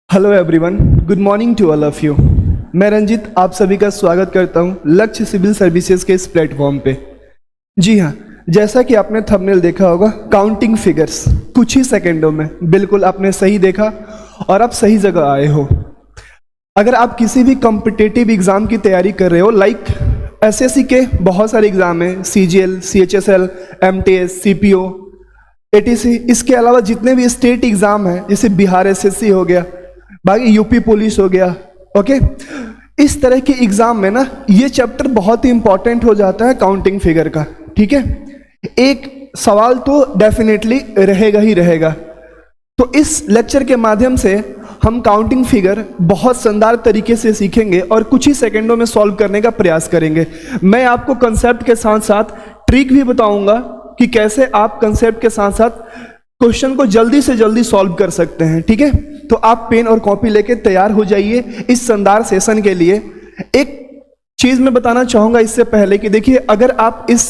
Hello everyone, good morning to all of you. मैं रंजित आप सभी का स्वागत करता हूं लक्ष्य सिविल सर्विसेज के इस प्लेटफॉर्म पे। जी हाँ, जैसा कि आपने थंबनेल देखा होगा, काउंटिंग फिगर्स कुछ ही सेकंडों में। बिल्कुल आपने सही देखा और आप सही जगह आए हो। अगर आप किसी भी कॉम्पिटिटिव एग्जाम की तैयारी कर रहे हो, लाइक एसएससी के बहुत सारे एग्जाम हैं, CGL, CHSL, MTS, CPO, ATC, इसके अलावा जितने भी स्टेट एग्जाम हैं जैसे बिहार एसएससी हो गया, बाकी यूपी पुलिस हो गया, ओके, इस तरह के एग्जाम में ना ये चैप्टर बहुत ही इंपॉर्टेंट हो जाता है काउंटिंग फिगर का। ठीक है, एक सवाल तो डेफिनेटली रहेगा ही रहेगा। तो इस लेक्चर के माध्यम से हम काउंटिंग फिगर बहुत शानदार तरीके से सीखेंगे और कुछ ही सेकंडों में सॉल्व करने का प्रयास करेंगे। मैं आपको कंसेप्ट के साथ साथ ट्रिक भी बताऊंगा कि कैसे आप कंसेप्ट के साथ साथ क्वेश्चन को जल्दी से जल्दी सॉल्व कर सकते हैं। ठीक है, तो आप पेन और कॉपी लेके तैयार हो जाइए इस शानदार सेशन के लिए। एक चीज मैं बताना चाहूंगा इससे पहले कि देखिए, अगर आप इस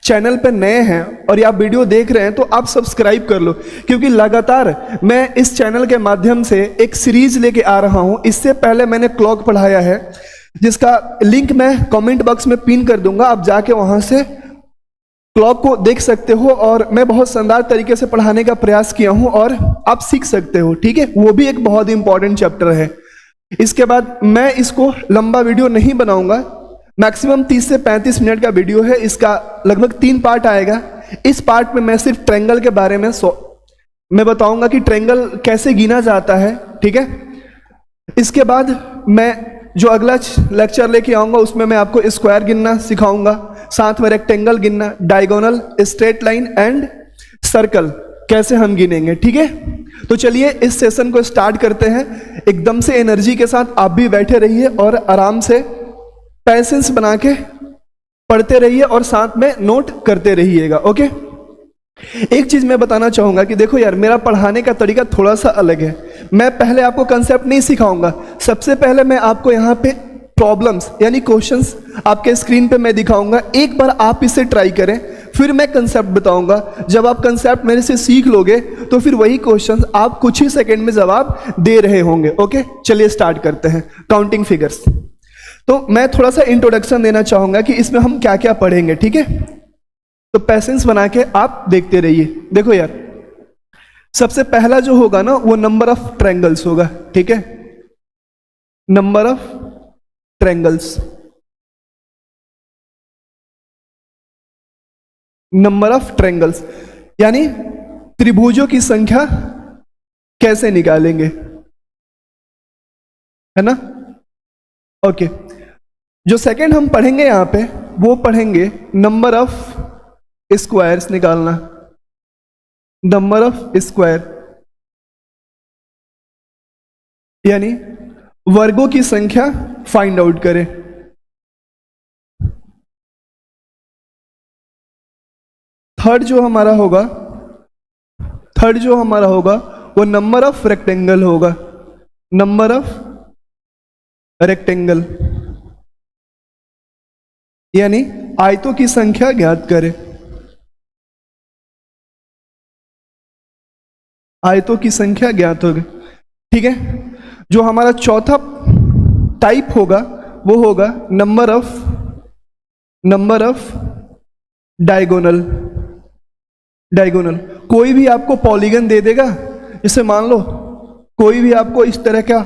चैनल पर नए हैं और आप वीडियो देख रहे हैं तो आप सब्सक्राइब कर लो, क्योंकि लगातार मैं इस चैनल के माध्यम से एक सीरीज लेके आ रहा हूं। इससे पहले मैंने क्लॉक पढ़ाया है, जिसका लिंक मैं कमेंट बॉक्स में पिन कर दूंगा, आप जाके वहां से क्लॉक को देख सकते हो। और मैं बहुत शानदार तरीके से पढ़ाने का प्रयास किया हूं और आप सीख सकते हो। ठीक है, वो भी एक बहुत ही इंपॉर्टेंट चैप्टर है। इसके बाद मैं इसको लंबा वीडियो नहीं बनाऊंगा, मैक्सिमम 30 से 35 मिनट का वीडियो है। इसका लगभग 3 पार्ट आएगा। इस पार्ट में मैं सिर्फ ट्रायंगल के बारे में मैं बताऊंगा कि ट्रायंगल कैसे गिना जाता है। ठीक है, इसके बाद मैं जो अगला लेक्चर लेके आऊंगा उसमें मैं आपको स्क्वायर गिनना सिखाऊंगा, साथ में रेक्टेंगल गिनना, diagonal, straight line and circle कैसे हम गिनेंगे। ठीक है, तो चलिए इस सेशन को स्टार्ट करते हैं। एकदम से एनर्जी के साथ आप भी बैठे रहिए और आराम से पैसेंस बना के पढ़ते रहिए और साथ में नोट करते रहिएगा। ओके, एक चीज मैं बताना चाहूंगा कि देखो यार, मेरा पढ़ाने का तरीका थोड़ा सा अलग है। मैं पहले आपको कंसेप्ट नहीं सिखाऊंगा, सबसे पहले मैं आपको यहाँ पे प्रॉब्लम्स यानी क्वेश्चंस आपके स्क्रीन पे मैं दिखाऊंगा। एक बार आप इसे ट्राई करें, फिर मैं कंसेप्ट बताऊंगा। जब आप कंसेप्ट मेरे से सीख लोगे तो फिर वही क्वेश्चंस आप कुछ ही सेकंड में जवाब दे रहे होंगे। ओके, चलिए स्टार्ट करते हैं काउंटिंग फिगर्स। तो मैं थोड़ा सा इंट्रोडक्शन देना चाहूंगा कि इसमें हम क्या क्या पढ़ेंगे। ठीक है, तो पैसेंस बना के आप देखते रहिए। देखो यार, सबसे पहला जो होगा ना वो नंबर ऑफ ट्रायंगल्स होगा। ठीक है, number of triangles, number of triangles यानी त्रिभुजों की संख्या कैसे निकालेंगे, है ना। ओके, जो सेकंड हम पढ़ेंगे यहां पे वो पढ़ेंगे नंबर ऑफ स्क्वायर्स निकालना, नंबर ऑफ स्क्वायर यानी वर्गों की संख्या फाइंड आउट करें। थर्ड जो हमारा होगा वो नंबर ऑफ रेक्टेंगल होगा, नंबर ऑफ रेक्टेंगल यानी आयतों की संख्या ज्ञात करें, आयतों की संख्या ज्ञात होगी। ठीक है, जो हमारा चौथा टाइप होगा वो होगा नंबर ऑफ डायगोनल। डायगोनल कोई भी आपको पॉलीगन दे देगा, जैसे मान लो कोई भी आपको इस तरह का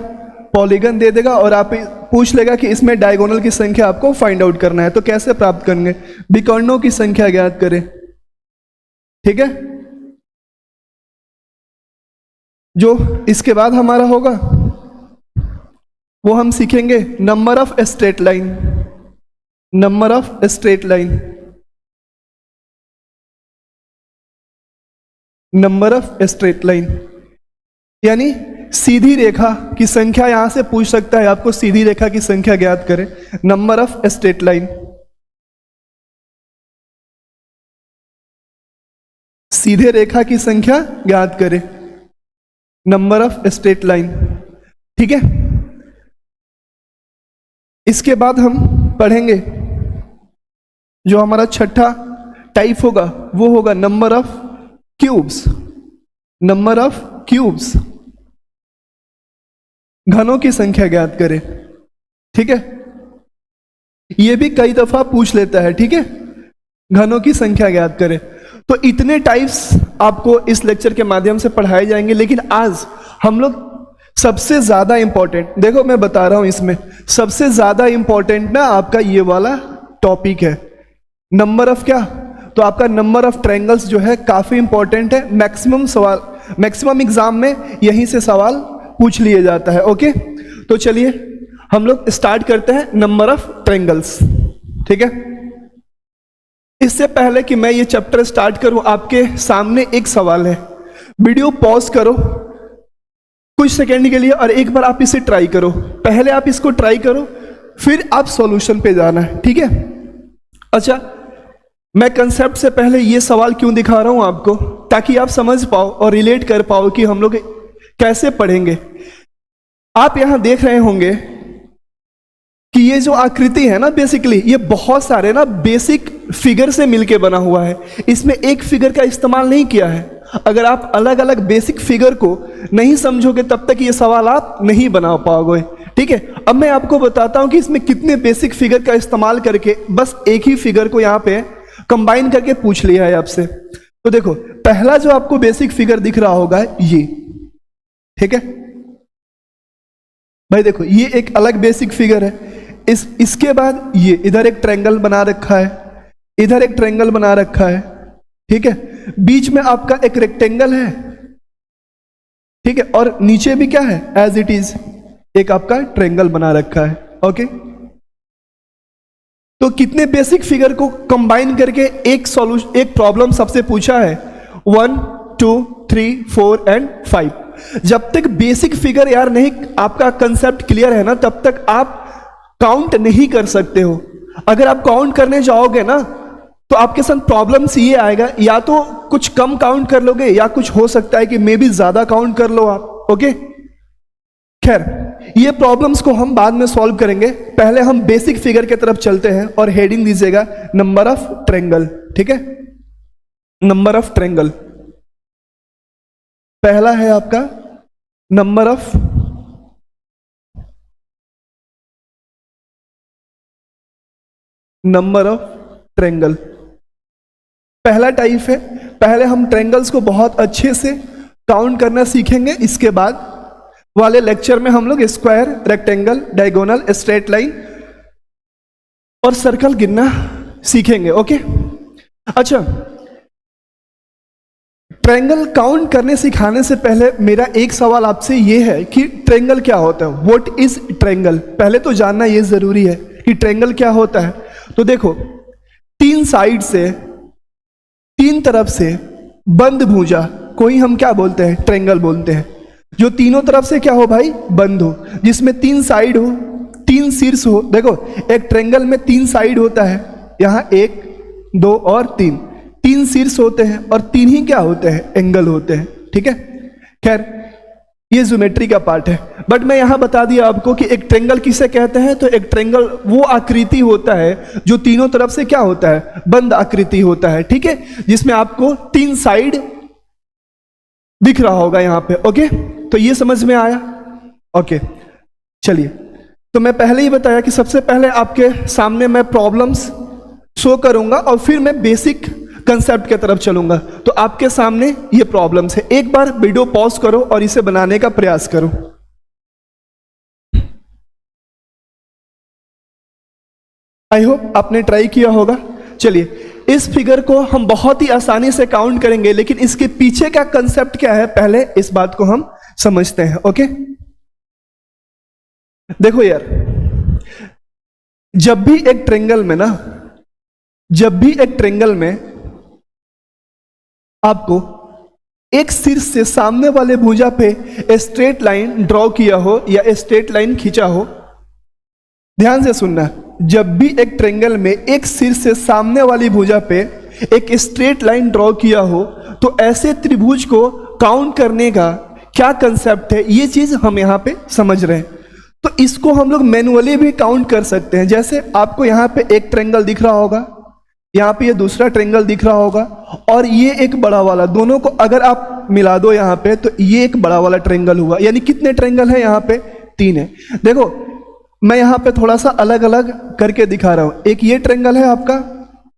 पॉलीगन दे देगा और आप पूछ लेगा कि इसमें डायगोनल की संख्या आपको फाइंड आउट करना है, तो कैसे प्राप्त करेंगे, विकर्णों की संख्या ज्ञात करें। ठीक है, जो इसके बाद हमारा होगा वो हम सीखेंगे number of straight line, number of straight line, number of straight line यानी सीधी रेखा की संख्या। यहां से पूछ सकता है आपको सीधी रेखा की संख्या ज्ञात करें, नंबर ऑफ स्ट्रेट लाइन, सीधे रेखा की संख्या ज्ञात करें, नंबर ऑफ स्ट्रेट लाइन। ठीक है, इसके बाद हम पढ़ेंगे जो हमारा छठा टाइप होगा वो होगा number of cubes, number of cubes घनों की संख्या ज्ञात करें। ठीक है, ये भी कई दफा पूछ लेता है। ठीक है, घनों की संख्या ज्ञात करें। तो इतने टाइप्स आपको इस लेक्चर के माध्यम से पढ़ाए जाएंगे, लेकिन आज हम लोग सबसे ज्यादा इंपॉर्टेंट, देखो मैं बता रहा हूं, इसमें सबसे ज्यादा इंपॉर्टेंट ना आपका ये वाला टॉपिक है, नंबर ऑफ क्या, तो आपका नंबर ऑफ ट्रायंगल्स जो है काफी इंपॉर्टेंट है। मैक्सिमम सवाल, मैक्सिमम एग्जाम में यहीं से सवाल पूछ लिए जाता है। ओके, तो चलिए हम लोग स्टार्ट करते हैं नंबर ऑफ ट्रायंगल्स। ठीक है, इससे पहले कि मैं ये चैप्टर स्टार्ट करूं, आपके सामने एक सवाल है। वीडियो पॉज करो कुछ सेकंड के लिए और एक बार आप इसे ट्राई करो। पहले आप इसको ट्राई करो, फिर आप सॉल्यूशन पे जाना है। ठीक है, अच्छा, मैं कंसेप्ट से पहले ये सवाल क्यों दिखा रहा हूं आपको, ताकि आप समझ पाओ और रिलेट कर पाओ कि हम लोग कैसे पढ़ेंगे। आप यहां देख रहे होंगे कि ये जो आकृति है ना, बेसिकली ये बहुत सारे ना बेसिक फिगर से मिलके बना हुआ है। इसमें एक फिगर का इस्तेमाल नहीं किया है। अगर आप अलग अलग बेसिक फिगर को नहीं समझोगे तब तक ये सवाल आप नहीं बना पाओगे। ठीक है, अब मैं आपको बताता हूं कि इसमें कितने बेसिक फिगर का इस्तेमाल करके बस एक ही फिगर को यहां पे कंबाइन करके पूछ लिया है आपसे। तो देखो, पहला जो आपको बेसिक फिगर दिख रहा होगा ये, ठीक है भाई, देखो ये एक अलग बेसिक फिगर है। इसके बाद ये इधर एक ट्रायंगल बना रखा है, इधर एक ट्रायंगल बना रखा है। ठीक है, बीच में आपका एक रेक्टेंगल है। ठीक है, और नीचे भी क्या है, एज इट इज एक आपका ट्रायंगल बना रखा है। ओके, तो कितने बेसिक फिगर को कंबाइन करके एक सॉल्यूशन, एक प्रॉब्लम सबसे पूछा है, 1 2 3 4 एंड 5। जब तक बेसिक फिगर यार नहीं, आपका कंसेप्ट क्लियर है ना, तब तक आप काउंट नहीं कर सकते हो। अगर आप काउंट करने जाओगे ना तो आपके साथ प्रॉब्लम्स ये आएगा, या तो कुछ कम काउंट कर लोगे या कुछ हो सकता है कि मे बी ज्यादा काउंट कर लो आप। ओके, खैर ये प्रॉब्लम्स को हम बाद में सॉल्व करेंगे। पहले हम बेसिक फिगर की तरफ चलते हैं और हेडिंग दीजिएगा नंबर ऑफ ट्रायंगल। ठीक है, नंबर ऑफ ट्रायंगल पहला है आपका नंबर ऑफ ट्रायंगल। पहला टाइप है, पहले हम ट्रायंगल्स को बहुत अच्छे से काउंट करना सीखेंगे। इसके बाद वाले लेक्चर में हम लोग square, rectangle, diagonal, straight line और सर्कल गिनना सीखेंगे। ओके, अच्छा, ट्रायंगल काउंट करने सिखाने से पहले मेरा एक सवाल आपसे यह है कि ट्रायंगल क्या होता है, व्हाट इज ट्रायंगल। पहले तो जानना यह जरूरी है कि ट्रायंगल क्या होता है। तो देखो, तीन साइड से, तीन तरफ से बंद भुजा को ही हम क्या बोलते हैं, ट्रायंगल बोलते हैं। जो तीनों तरफ से क्या हो भाई, बंद हो, जिसमें तीन साइड हो, तीन शीर्ष हो। देखो, एक ट्रायंगल में तीन साइड होता है, यहां 1 2 और 3, तीन शीर्ष होते हैं और तीन ही क्या होते हैं, एंगल होते हैं। ठीक है, खैर ये ज्योमेट्री का पार्ट है, बट मैं यहां बता दिया आपको कि एक ट्रायंगल किसे कहते हैं। तो एक ट्रायंगल वो आकृति होता है जो तीनों तरफ से क्या होता है, बंद आकृति होता है। ठीक है, जिसमें आपको तीन साइड दिख रहा होगा यहां पे। ओके, तो ये समझ में आया। ओके, चलिए, तो मैं पहले ही बताया कि सबसे पहले आपके सामने मैं प्रॉब्लम्स शो करूंगा और फिर मैं बेसिक कंसेप्ट की तरफ चलूंगा। तो आपके सामने ये प्रॉब्लम्स है। एक बार वीडियो पॉज करो और इसे बनाने का प्रयास करो। आई होप आपने ट्राई किया होगा। चलिए, इस फिगर को हम बहुत ही आसानी से काउंट करेंगे, लेकिन इसके पीछे का कंसेप्ट क्या है, पहले इस बात को हम समझते हैं। ओके, देखो यार, जब भी एक ट्रायंगल में ना, जब भी एक ट्रायंगल में आपको एक शीर्ष से सामने वाले भुजा पे स्ट्रेट लाइन ड्रॉ किया हो या स्ट्रेट लाइन खींचा हो, ध्यान से सुनना, जब भी एक ट्रायंगल में एक शीर्ष से सामने वाली भुजा पे एक स्ट्रेट लाइन ड्रॉ किया हो, तो ऐसे त्रिभुज को काउंट करने का क्या कंसेप्ट है, ये चीज हम यहां पे समझ रहे हैं। तो इसको हम लोग मैनुअली भी काउंट कर सकते हैं। जैसे आपको यहां पे एक ट्रायंगल दिख रहा होगा, यहां पे ये दूसरा ट्रायंगल दिख रहा होगा और ये एक बड़ा वाला, दोनों को अगर आप मिला दो यहां पे तो ये एक बड़ा वाला ट्रायंगल हुआ। यानी कितने ट्रायंगल है यहां पे, 3 है। देखो मैं यहाँ पे थोड़ा सा अलग अलग करके दिखा रहा हूँ। एक ये ट्रायंगल है आपका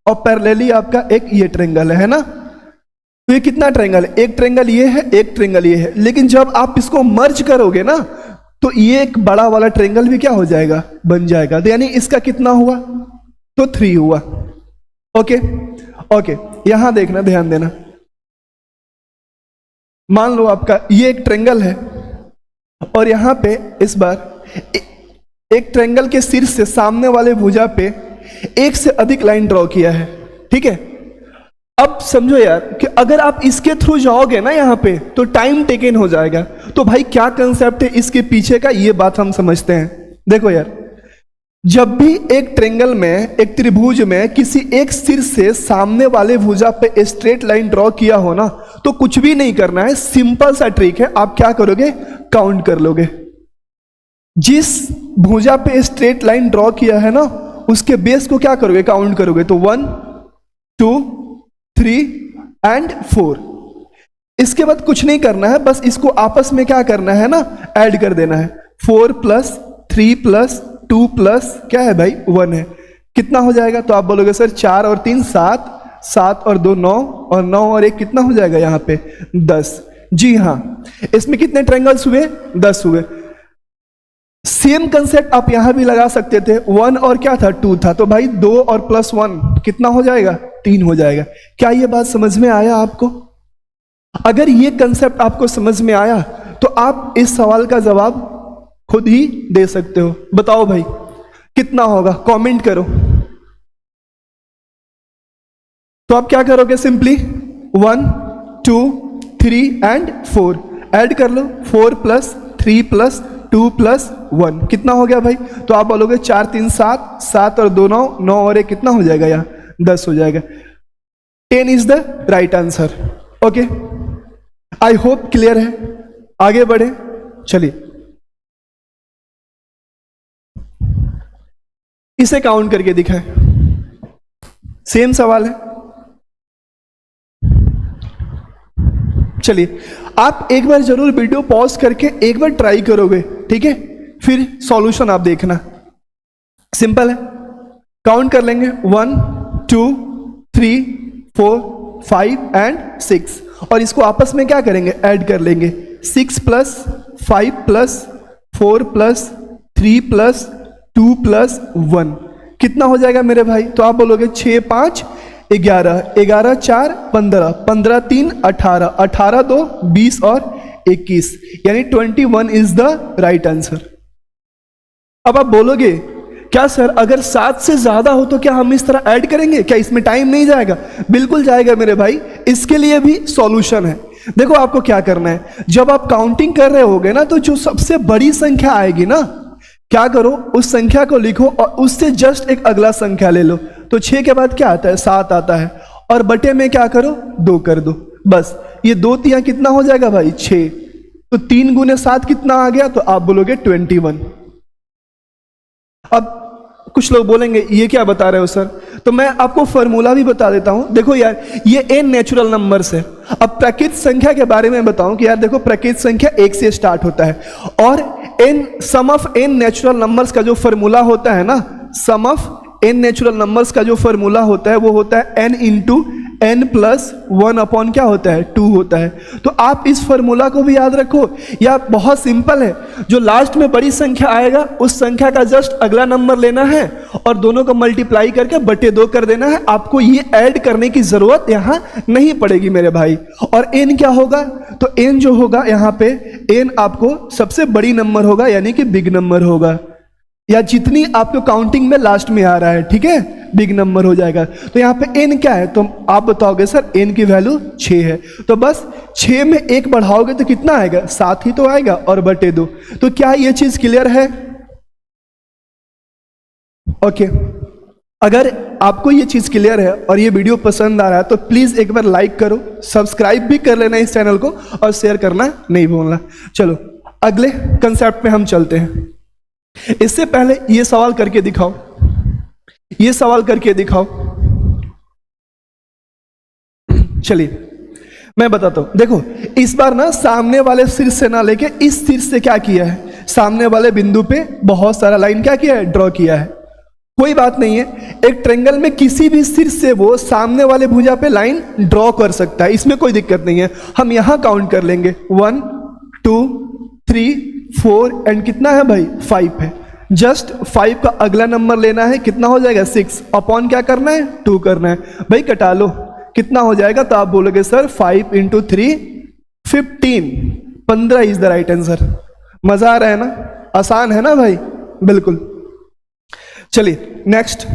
और पैरेलली आपका एक ये ट्रायंगल है ना। तो ये कितना ट्रायंगल है? एक ट्रायंगल ये है, एक ट्रायंगल ये है। लेकिन जब आप इसको मर्ज करोगे ना तो ये एक बड़ा वाला ट्रायंगल भी क्या हो जाएगा? बन जाएगा। तो यानी इसका कितना हुआ? तो 3 हुआ। ओके ओके, यहां देखना, ध्यान देना। मान लो आपका ये एक ट्रायंगल है और यहां पे इस बार एक ट्रायंगल के शीर्ष से सामने वाले भुजा पे एक से अधिक लाइन ड्रॉ किया है, ठीक है। अब समझो यार कि अगर आप इसके थ्रू जाओगे ना यहाँ पे तो टाइम टेकन हो जाएगा। तो भाई क्या कंसेप्ट है इसके पीछे का, ये बात हम समझते हैं। देखो यार, जब भी एक ट्रायंगल में, एक त्रिभुज में किसी एक शीर्ष से सामने वाले भुजा पे स्ट्रेट लाइन ड्रॉ किया हो ना तो कुछ भी नहीं करना है, सिंपल सा ट्रिक है। आप क्या करोगे? काउंट कर लोगे। जिस भुजा पे स्ट्रेट लाइन ड्रॉ किया है ना उसके बेस को क्या करोगे? काउंट करोगे। तो 1 2 3 एंड 4। इसके बाद कुछ नहीं करना है, बस इसको आपस में क्या करना है ना, ऐड कर देना है। 4 + 3 + 2 + क्या है भाई? 1 है। कितना हो जाएगा? तो आप बोलोगे सर 4 और 3 7, 7 और 2 9, और 9 और 1 कितना हो जाएगा यहाँ पे? 10। जी हाँ, इसमें कितने ट्रायंगल्स हुए? 10 हुए। सेम कंसेप्ट आप यहां भी लगा सकते थे। 1 और क्या था? 2 था। तो भाई 2 और +1 कितना हो जाएगा? 3 हो जाएगा। क्या ये बात समझ में आया आपको? अगर ये कंसेप्ट आपको समझ में आया तो आप इस सवाल का जवाब खुद ही दे सकते हो। बताओ भाई कितना होगा? कमेंट करो। तो आप क्या करोगे? सिंपली 1 2 3 एंड 4 ऐड कर लो। 4 + 3 + 2 + 1 कितना हो गया भाई? तो आप बोलोगे 4 3 7, 7 और 2 9, 9 और 1 कितना हो जाएगा? यहाँ 10 हो जाएगा। 10 is the right answer. Okay, I hope clear है। आगे बढ़े, चलिए इसे काउंट करके दिखाएं। सेम सवाल है। चलिए आप एक बार जरूर वीडियो पॉज करके एक बार ट्राई करोगे, ठीक है? फिर सॉल्यूशन आप देखना। सिंपल है, काउंट कर लेंगे। 1 2 3 4 5 एंड 6, और इसको आपस में क्या करेंगे? ऐड कर लेंगे। 6 + 5 + 4 + 3 + 2 + 1 कितना हो जाएगा मेरे भाई? तो आप बोलोगे 6 5 11, 11 4 15, 15 3 18, 18 2 20 और 21, यानी 21 इज द राइट आंसर। अब आप बोलोगे क्या सर अगर 7 से ज्यादा हो तो क्या हम इस तरह ऐड करेंगे? क्या इसमें टाइम नहीं जाएगा? बिल्कुल जाएगा मेरे भाई। इसके लिए भी सॉल्यूशन है। देखो आपको क्या करना है, जब आप काउंटिंग कर रहे होगे ना तो जो सबसे बड़ी संख्या आएगी ना, क्या करो उस संख्या को लिखो और उससे जस्ट एक अगला संख्या ले लो। तो 6 के बाद क्या आता है? 7 आता है, और बटे में क्या करो? 2 कर दो। बस ये 2 तिया कितना हो जाएगा भाई? 6। तो 3 × 7 कितना आ गया? तो आप बोलोगे 21। अब कुछ लोग बोलेंगे ये क्या बता रहे हो सर? तो मैं आपको फॉर्मूला भी बता देता हूं। देखो यार, ये n नेचुरल नंबर्स है। अब प्राकृत संख्या के बारे में बताऊं कि यार देखो प्राकृत संख्या 1 से स्टार्ट होता है, और सम ऑफ n नेचुरल नंबर्स का जो फॉर्मूला होता है ना, सम ऑफ n नेचुरल नंबर्स का जो फॉर्मूला होता है वो होता है n × n + 1 अपॉन क्या होता है? 2 होता है। तो आप इस फॉर्मूला को भी याद रखो। या बहुत सिंपल है, जो लास्ट में बड़ी संख्या आएगा उस संख्या का जस्ट अगला नंबर लेना है और दोनों को मल्टीप्लाई करके बटे 2 कर देना है। आपको ये ऐड करने की जरूरत यहां नहीं पड़ेगी मेरे भाई। और n क्या होगा? तो n जो होगा यहाँ पे, n आपको सबसे बड़ी नंबर होगा, यानी कि बिग नंबर होगा, या जितनी आपको काउंटिंग में लास्ट में आ रहा है, ठीक है, बिग नंबर हो जाएगा। तो यहाँ पे n क्या है? तो आप बताओगे सर n की वैल्यू 6 है। तो बस 6 में 1 बढ़ाओगे तो कितना आएगा? 7 ही तो आएगा, और बटे 2। तो क्या ये चीज क्लियर है? ओके, अगर आपको ये चीज क्लियर है और ये वीडियो पसंद आ रहा है तो प्लीज एक बार लाइक करो, सब्सक्राइब भी कर लेना इस चैनल को, और शेयर करना नहीं भूलना। चलो अगले कंसेप्ट में हम चलते हैं। इससे पहले ये सवाल करके दिखाओ, ये सवाल करके दिखाओ। चलिए मैं बताता हूं। देखो इस बार ना सामने वाले शीर्ष से ना लेके इस शीर्ष से क्या किया है? सामने वाले बिंदु पे बहुत सारा लाइन क्या किया है, ड्रॉ किया है। कोई बात नहीं है, एक ट्रेंगल में किसी भी शीर्ष से वो सामने वाले भुजा पे लाइन ड्रॉ कर सकता है, इसमें कोई दिक्कत नहीं है। हम यहां काउंट कर लेंगे 1 2 3 4 एंड कितना है भाई 5 है। जस्ट 5 का अगला नंबर लेना है, कितना हो जाएगा 6 अपॉन क्या करना है 2 करना है। भाई कटा लो कितना हो जाएगा, तो आप बोलोगे sir 5 into 3 15, 15 is the right answer. मजा आ रहा है ना, आसान है ना भाई, बिल्कुल। चलिए नेक्स्ट,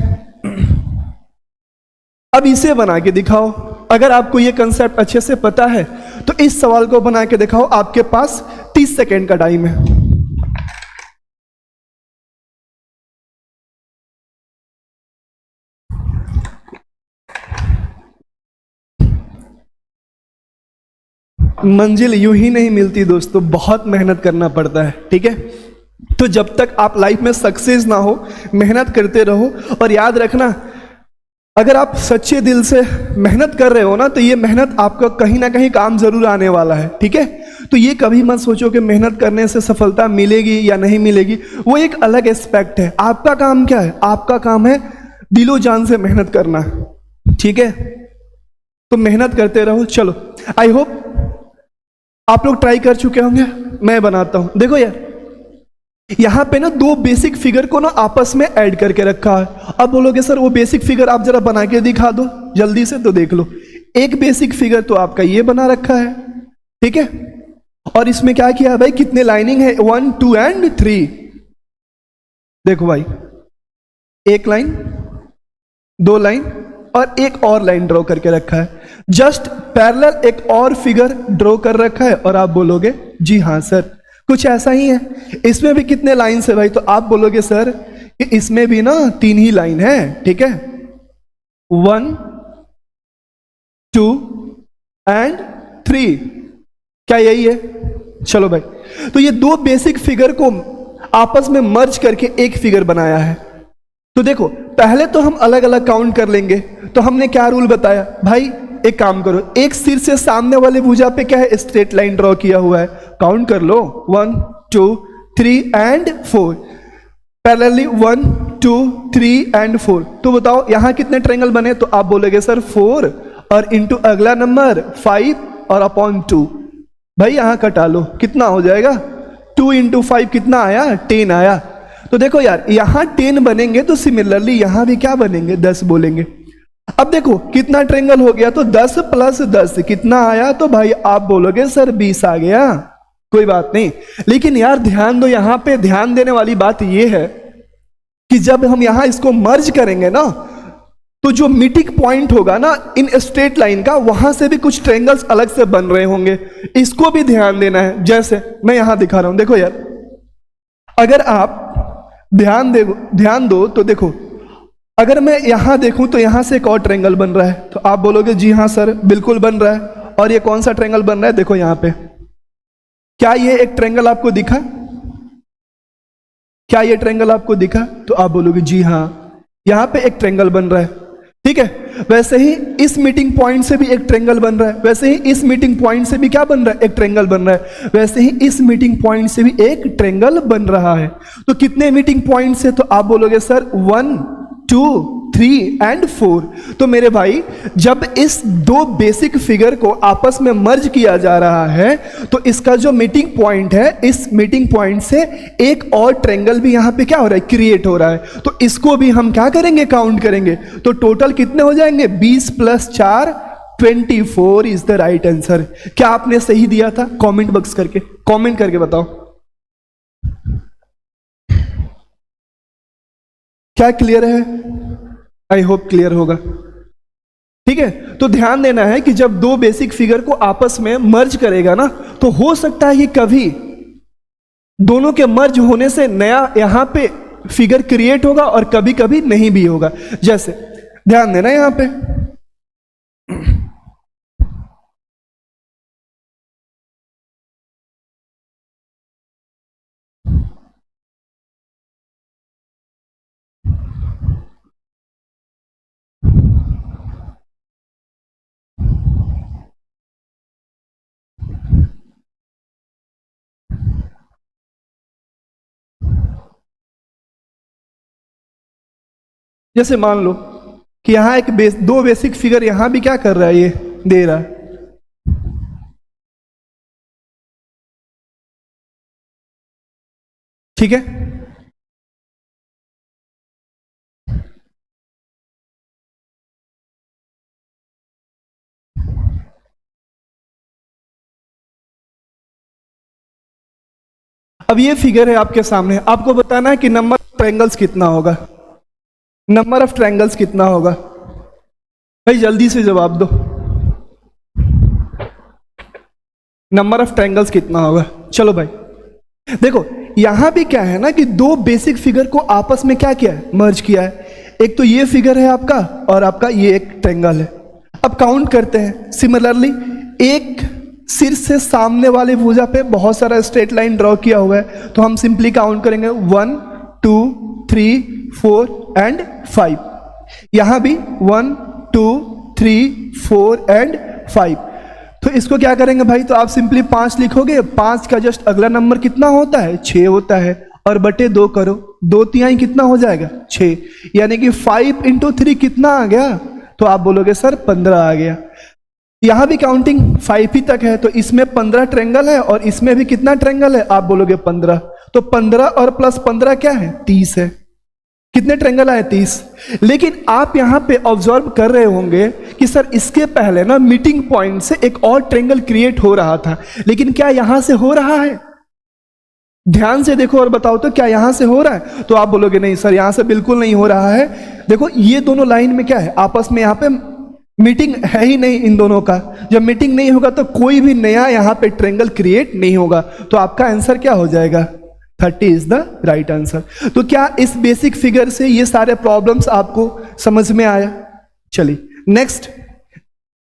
अब इसे बना के दिखाओ। अगर आपको ये कंसेप्ट अच्छे से पता है तो इस सवाल को बना के दिखाओ। आपके पास 30 सेकेंड का टाइम है। मंजिल यूं ही नहीं मिलती दोस्तों, बहुत मेहनत करना पड़ता है, ठीक है। तो जब तक आप लाइफ में सक्सेस ना हो, मेहनत करते रहो। और याद रखना, अगर आप सच्चे दिल से मेहनत कर रहे हो ना, तो ये मेहनत आपका कहीं ना कहीं काम जरूर आने वाला है, ठीक है। तो ये कभी मत सोचो कि मेहनत करने से सफलता मिलेगी या नहीं मिलेगी, वो एक अलग एस्पेक्ट है। आपका काम क्या है, आपका काम है दिलो जान से मेहनत करना, ठीक है। तो मेहनत करते रहो। चलो, आई होप आप लोग ट्राई कर चुके होंगे। मैं बनाता हूं, देखो यार, यहां पे ना दो बेसिक फिगर को ना आपस में ऐड करके रखा है। अब बोलोगे सर वो बेसिक फिगर आप जरा बना के दिखा दो जल्दी से, तो देख लो। एक बेसिक फिगर तो आपका ये बना रखा है, ठीक है। और इसमें क्या किया है भाई, कितने लाइनिंग है 1 2 एंड 3। देखो भाई, एक लाइन, दो लाइन और एक और लाइन ड्रॉ करके रखा है। जस्ट पैरेलल एक और फिगर ड्रॉ कर रखा है। और आप बोलोगे जी हाँ सर कुछ ऐसा ही है। इसमें भी कितने लाइन है भाई, तो आप बोलोगे सर कि इसमें भी ना 3 ही लाइन है, ठीक है। 1 2 एंड 3, क्या यही है? चलो भाई, तो ये दो बेसिक फिगर को आपस में मर्ज करके एक फिगर बनाया है। तो देखो, पहले तो हम अलग अलग काउंट कर लेंगे। तो हमने क्या रूल बताया भाई, एक काम करो, एक सिर से सामने वाले भुजा पे क्या है, स्ट्रेट लाइन ड्रॉ किया हुआ है। काउंट कर लो 1 2 3 एंड 4, पैरेलली 1 2 3 एंड 4। तो बताओ यहां कितने ट्रायंगल बने, तो आप बोलोगे सर 4 और इंटू अगला नंबर 5 और अपॉन 2। भाई यहां कटा लो, कितना हो जाएगा 2 इंटू 5 कितना आया 10 आया। तो देखो यार, यहां 10 बनेंगे तो सिमिलरली यहां भी क्या बनेंगे 10 बोलेंगे। अब देखो कितना ट्रायंगल हो गया, तो 10 प्लस 10 कितना आया, तो भाई आप बोलोगे सर 20 आ गया। कोई बात नहीं, लेकिन यार ध्यान दो, यहां पे ध्यान देने वाली बात यह है कि जब हम यहां इसको मर्ज करेंगे ना, तो जो मीटिंग पॉइंट होगा ना इन स्ट्रेट लाइन का, वहां से भी कुछ ट्रायंगल्स अलग से बन रहे होंगे। इसको भी ध्यान देना है। जैसे मैं यहां दिखा रहा हूं, देखो यार, अगर आप ध्यान दो तो देखो, अगर मैं यहां देखूं तो यहां से एक और ट्रायंगल बन रहा है। तो आप बोलोगे जी हां सर बिल्कुल बन रहा है। और ये कौन सा ट्रायंगल बन रहा है, देखो यहां पे, क्या ये एक ट्रायंगल आपको दिखा? क्या ये ट्रायंगल आपको दिखा? तो आप बोलोगे जी हां, यहां पे एक ट्रायंगल बन रहा है, ठीक है। वैसे ही इस मीटिंग पॉइंट से भी एक ट्रायंगल बन रहा है, वैसे ही इस मीटिंग पॉइंट से भी क्या बन रहा है, एक ट्रायंगल बन रहा है, वैसे ही इस मीटिंग पॉइंट से भी एक ट्रायंगल बन रहा है। तो कितने मीटिंग पॉइंट से, तो आप बोलोगे सर 1 2 3 एंड 4। तो मेरे भाई, जब इस दो बेसिक फिगर को आपस में मर्ज किया जा रहा है, तो इसका जो मीटिंग पॉइंट है, इस मीटिंग पॉइंट से एक और ट्रायंगल भी यहां पे क्या हो रहा है, क्रिएट हो रहा है। तो इसको भी हम क्या करेंगे, काउंट करेंगे। तो टोटल कितने हो जाएंगे, 20 plus 4 24 is the right answer. क्या आपने सही दिया था? कमेंट बॉक्स करके कमेंट करके बताओ, क्या क्लियर है? आई होप क्लियर होगा, ठीक है। तो ध्यान देना है कि जब दो बेसिक फिगर को आपस में मर्ज करेगा ना, तो हो सकता है कि कभी दोनों के मर्ज होने से नया यहां पे फिगर क्रिएट होगा और कभी कभी नहीं भी होगा। जैसे ध्यान देना यहां पे, जैसे मान लो कि यहां एक दो बेसिक फिगर यहां भी क्या कर रहा है, ये दे रहा है, ठीक है। अब ये फिगर है आपके सामने, आपको बताना है कि नंबर ऑफ ट्रायंगल्स कितना होगा, नंबर ऑफ ट्रायंगल्स कितना होगा। भाई जल्दी से जवाब दो, नंबर ऑफ ट्रायंगल्स कितना होगा। चलो भाई देखो, यहां भी क्या है ना कि दो बेसिक फिगर को आपस में क्या किया है, मर्ज किया है। एक तो ये फिगर है आपका और आपका ये एक ट्रायंगल है। अब काउंट करते हैं। सिमिलरली एक सिर से सामने वाले भुजा पे बहुत सारा स्ट्रेट लाइन ड्रॉ किया हुआ है, तो हम सिंपली काउंट करेंगे 1 2 3 4 एंड 5। यहां भी 1 2 3 4 एंड 5। तो इसको क्या करेंगे भाई, तो आप सिंपली 5 लिखोगे। 5 का जस्ट अगला नंबर कितना होता है, 6 होता है, और बटे 2 करो, 2 तिहाई कितना हो जाएगा, 6। यानी कि 5 इंटू 3 कितना आ गया, तो आप बोलोगे सर 15 आ गया। यहां भी काउंटिंग 5 ही तक है, तो इसमें 15 ट्रायंगल है और इसमें भी कितना ट्रायंगल है, आप बोलोगे 15। तो 15 और प्लस 15 क्या है, 30 है। कितने ट्रायंगल आए, 30। लेकिन आप यहां पे ऑब्जर्व कर रहे होंगे कि सर इसके पहले ना मीटिंग पॉइंट से एक और ट्रायंगल क्रिएट हो रहा था, लेकिन क्या यहां से हो रहा है, ध्यान से देखो और बताओ तो क्या यहां से हो रहा है। तो आप बोलोगे नहीं सर यहां से बिल्कुल नहीं हो रहा है। देखो ये दोनों लाइन में क्या है, आपस में यहां पे मीटिंग है ही नहीं इन दोनों का। जब मीटिंग नहीं होगा तो कोई भी नया यहां पे ट्रायंगल क्रिएट नहीं होगा। तो आपका आंसर क्या हो जाएगा, 30 इज द राइट आंसर। तो क्या इस बेसिक फिगर से ये सारे प्रॉब्लम्स आपको समझ में आया। चलिए नेक्स्ट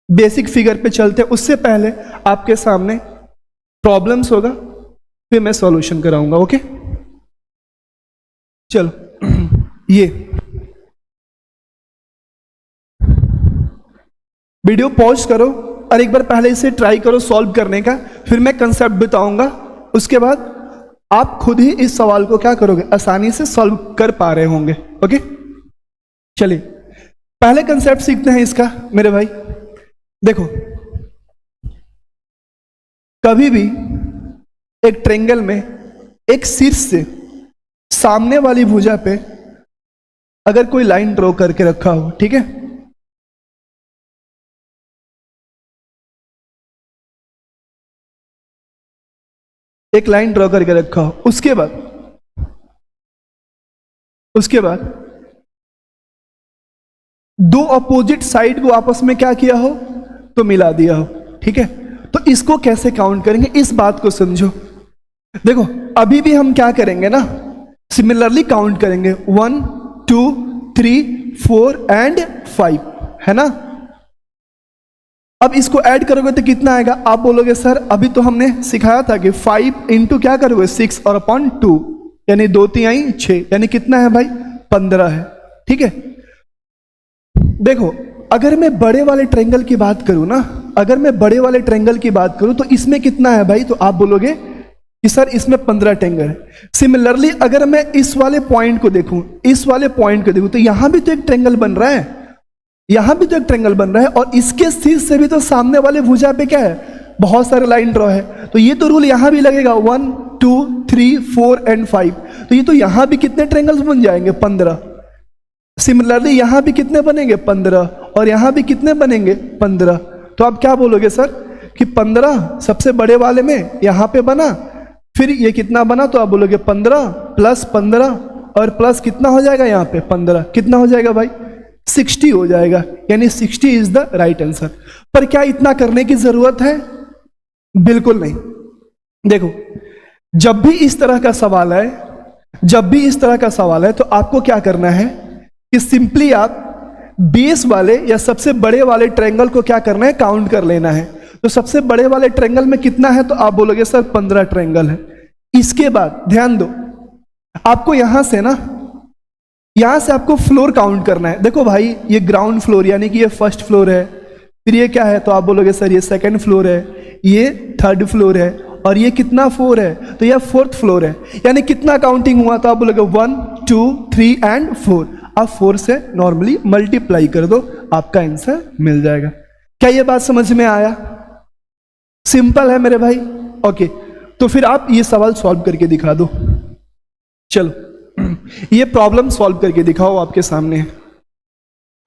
बेसिक फिगर पे चलते हैं। उससे पहले आपके सामने प्रॉब्लम्स होगा, फिर मैं सॉल्यूशन कराऊंगा। ओके चलो, ये वीडियो पॉज करो और एक बार पहले इसे ट्राई करो सॉल्व करने का, फिर मैं कंसेप्ट बताऊंगा। उसके बाद आप खुद ही इस सवाल को क्या करोगे, आसानी से सॉल्व कर पा रहे होंगे। ओके चलिए पहले कंसेप्ट सीखते हैं इसका मेरे भाई। देखो कभी भी एक ट्रायंगल में एक शीर्ष से सामने वाली भुजा पे अगर कोई लाइन ड्रॉ करके रखा हो, ठीक है, एक लाइन ड्रॉ करके रखा हो, उसके बाद दो अपोजिट साइड को आपस में क्या किया हो, तो मिला दिया हो, ठीक है। तो इसको कैसे काउंट करेंगे, इस बात को समझो। देखो अभी भी हम क्या करेंगे ना, सिमिलरली काउंट करेंगे 1 2 3 4 एंड 5, है ना। अब इसको ऐड करोगे तो कितना आएगा, आप बोलोगे सर अभी तो हमने सिखाया था कि 5 इंटू क्या करोगे 6 और अपॉन 2, यानी 2 तिहाई 6, यानी कितना है भाई 15 है, ठीक है। देखो अगर मैं बड़े वाले ट्रायंगल की बात करूं ना, अगर मैं बड़े वाले ट्रायंगल की बात करूं तो इसमें कितना है भाई, तो आप बोलोगे कि सर इसमें 15 ट्रायंगल है। सिमिलरली अगर मैं इस वाले पॉइंट को देखूं, इस वाले पॉइंट को देखूं, तो यहां भी तो एक ट्रायंगल बन रहा है, यहां भी तो एक ट्रायंगल बन रहा है, और इसके शीर्ष से भी तो सामने वाले भुजा पे क्या है, बहुत सारे लाइन ड्रॉ है। तो ये तो रूल यहां भी लगेगा 1 2 3 4 एंड 5। तो ये तो यहां भी कितने ट्रायंगल्स बन जाएंगे, 15। सिमिलरली यहां भी कितने बनेंगे, 15, और यहां भी कितने बनेंगे, 15। तो आप क्या बोलोगे सर कि 15 सबसे बड़े वाले में यहां पे बना, फिर ये कितना बना, तो आप बोलोगे 15 प्लस 15 और प्लस कितना हो जाएगा यहाँ पे 15, कितना हो जाएगा भाई 60 हो जाएगा, यानी 60 इज द राइट आंसर। पर क्या इतना करने की जरूरत है, बिल्कुल नहीं। देखो जब भी इस तरह का सवाल है, जब भी इस तरह का सवाल है, तो आपको क्या करना है कि सिंपली आप बेस वाले या सबसे बड़े वाले ट्रायंगल को क्या करना है, काउंट कर लेना है। तो सबसे बड़े वाले ट्रायंगल में कितना है, तो आप बोलोगे सर 15 ट्रायंगल है। इसके बाद ध्यान दो, आपको यहां से ना, यहां से आपको फ्लोर काउंट करना है। देखो भाई ये ग्राउंड फ्लोर यानी कि ये फर्स्ट फ्लोर है, फिर ये क्या है, तो आप बोलोगे सर ये सेकंड फ्लोर है, ये थर्ड फ्लोर है, और ये कितना 4 है, तो ये फोर्थ फ्लोर है। यानी कितना काउंटिंग हुआ, तो आप बोलोगे 1 2 3 एंड 4। आप 4 से नॉर्मली मल्टीप्लाई कर दो, आपका आंसर मिल जाएगा। क्या ये बात समझ में आया? सिंपल है मेरे भाई। ओके, तो फिर आप ये सवाल सॉल्व करके दिखा दो। चलो ये प्रॉब्लम सॉल्व करके दिखाओ, आपके सामने है।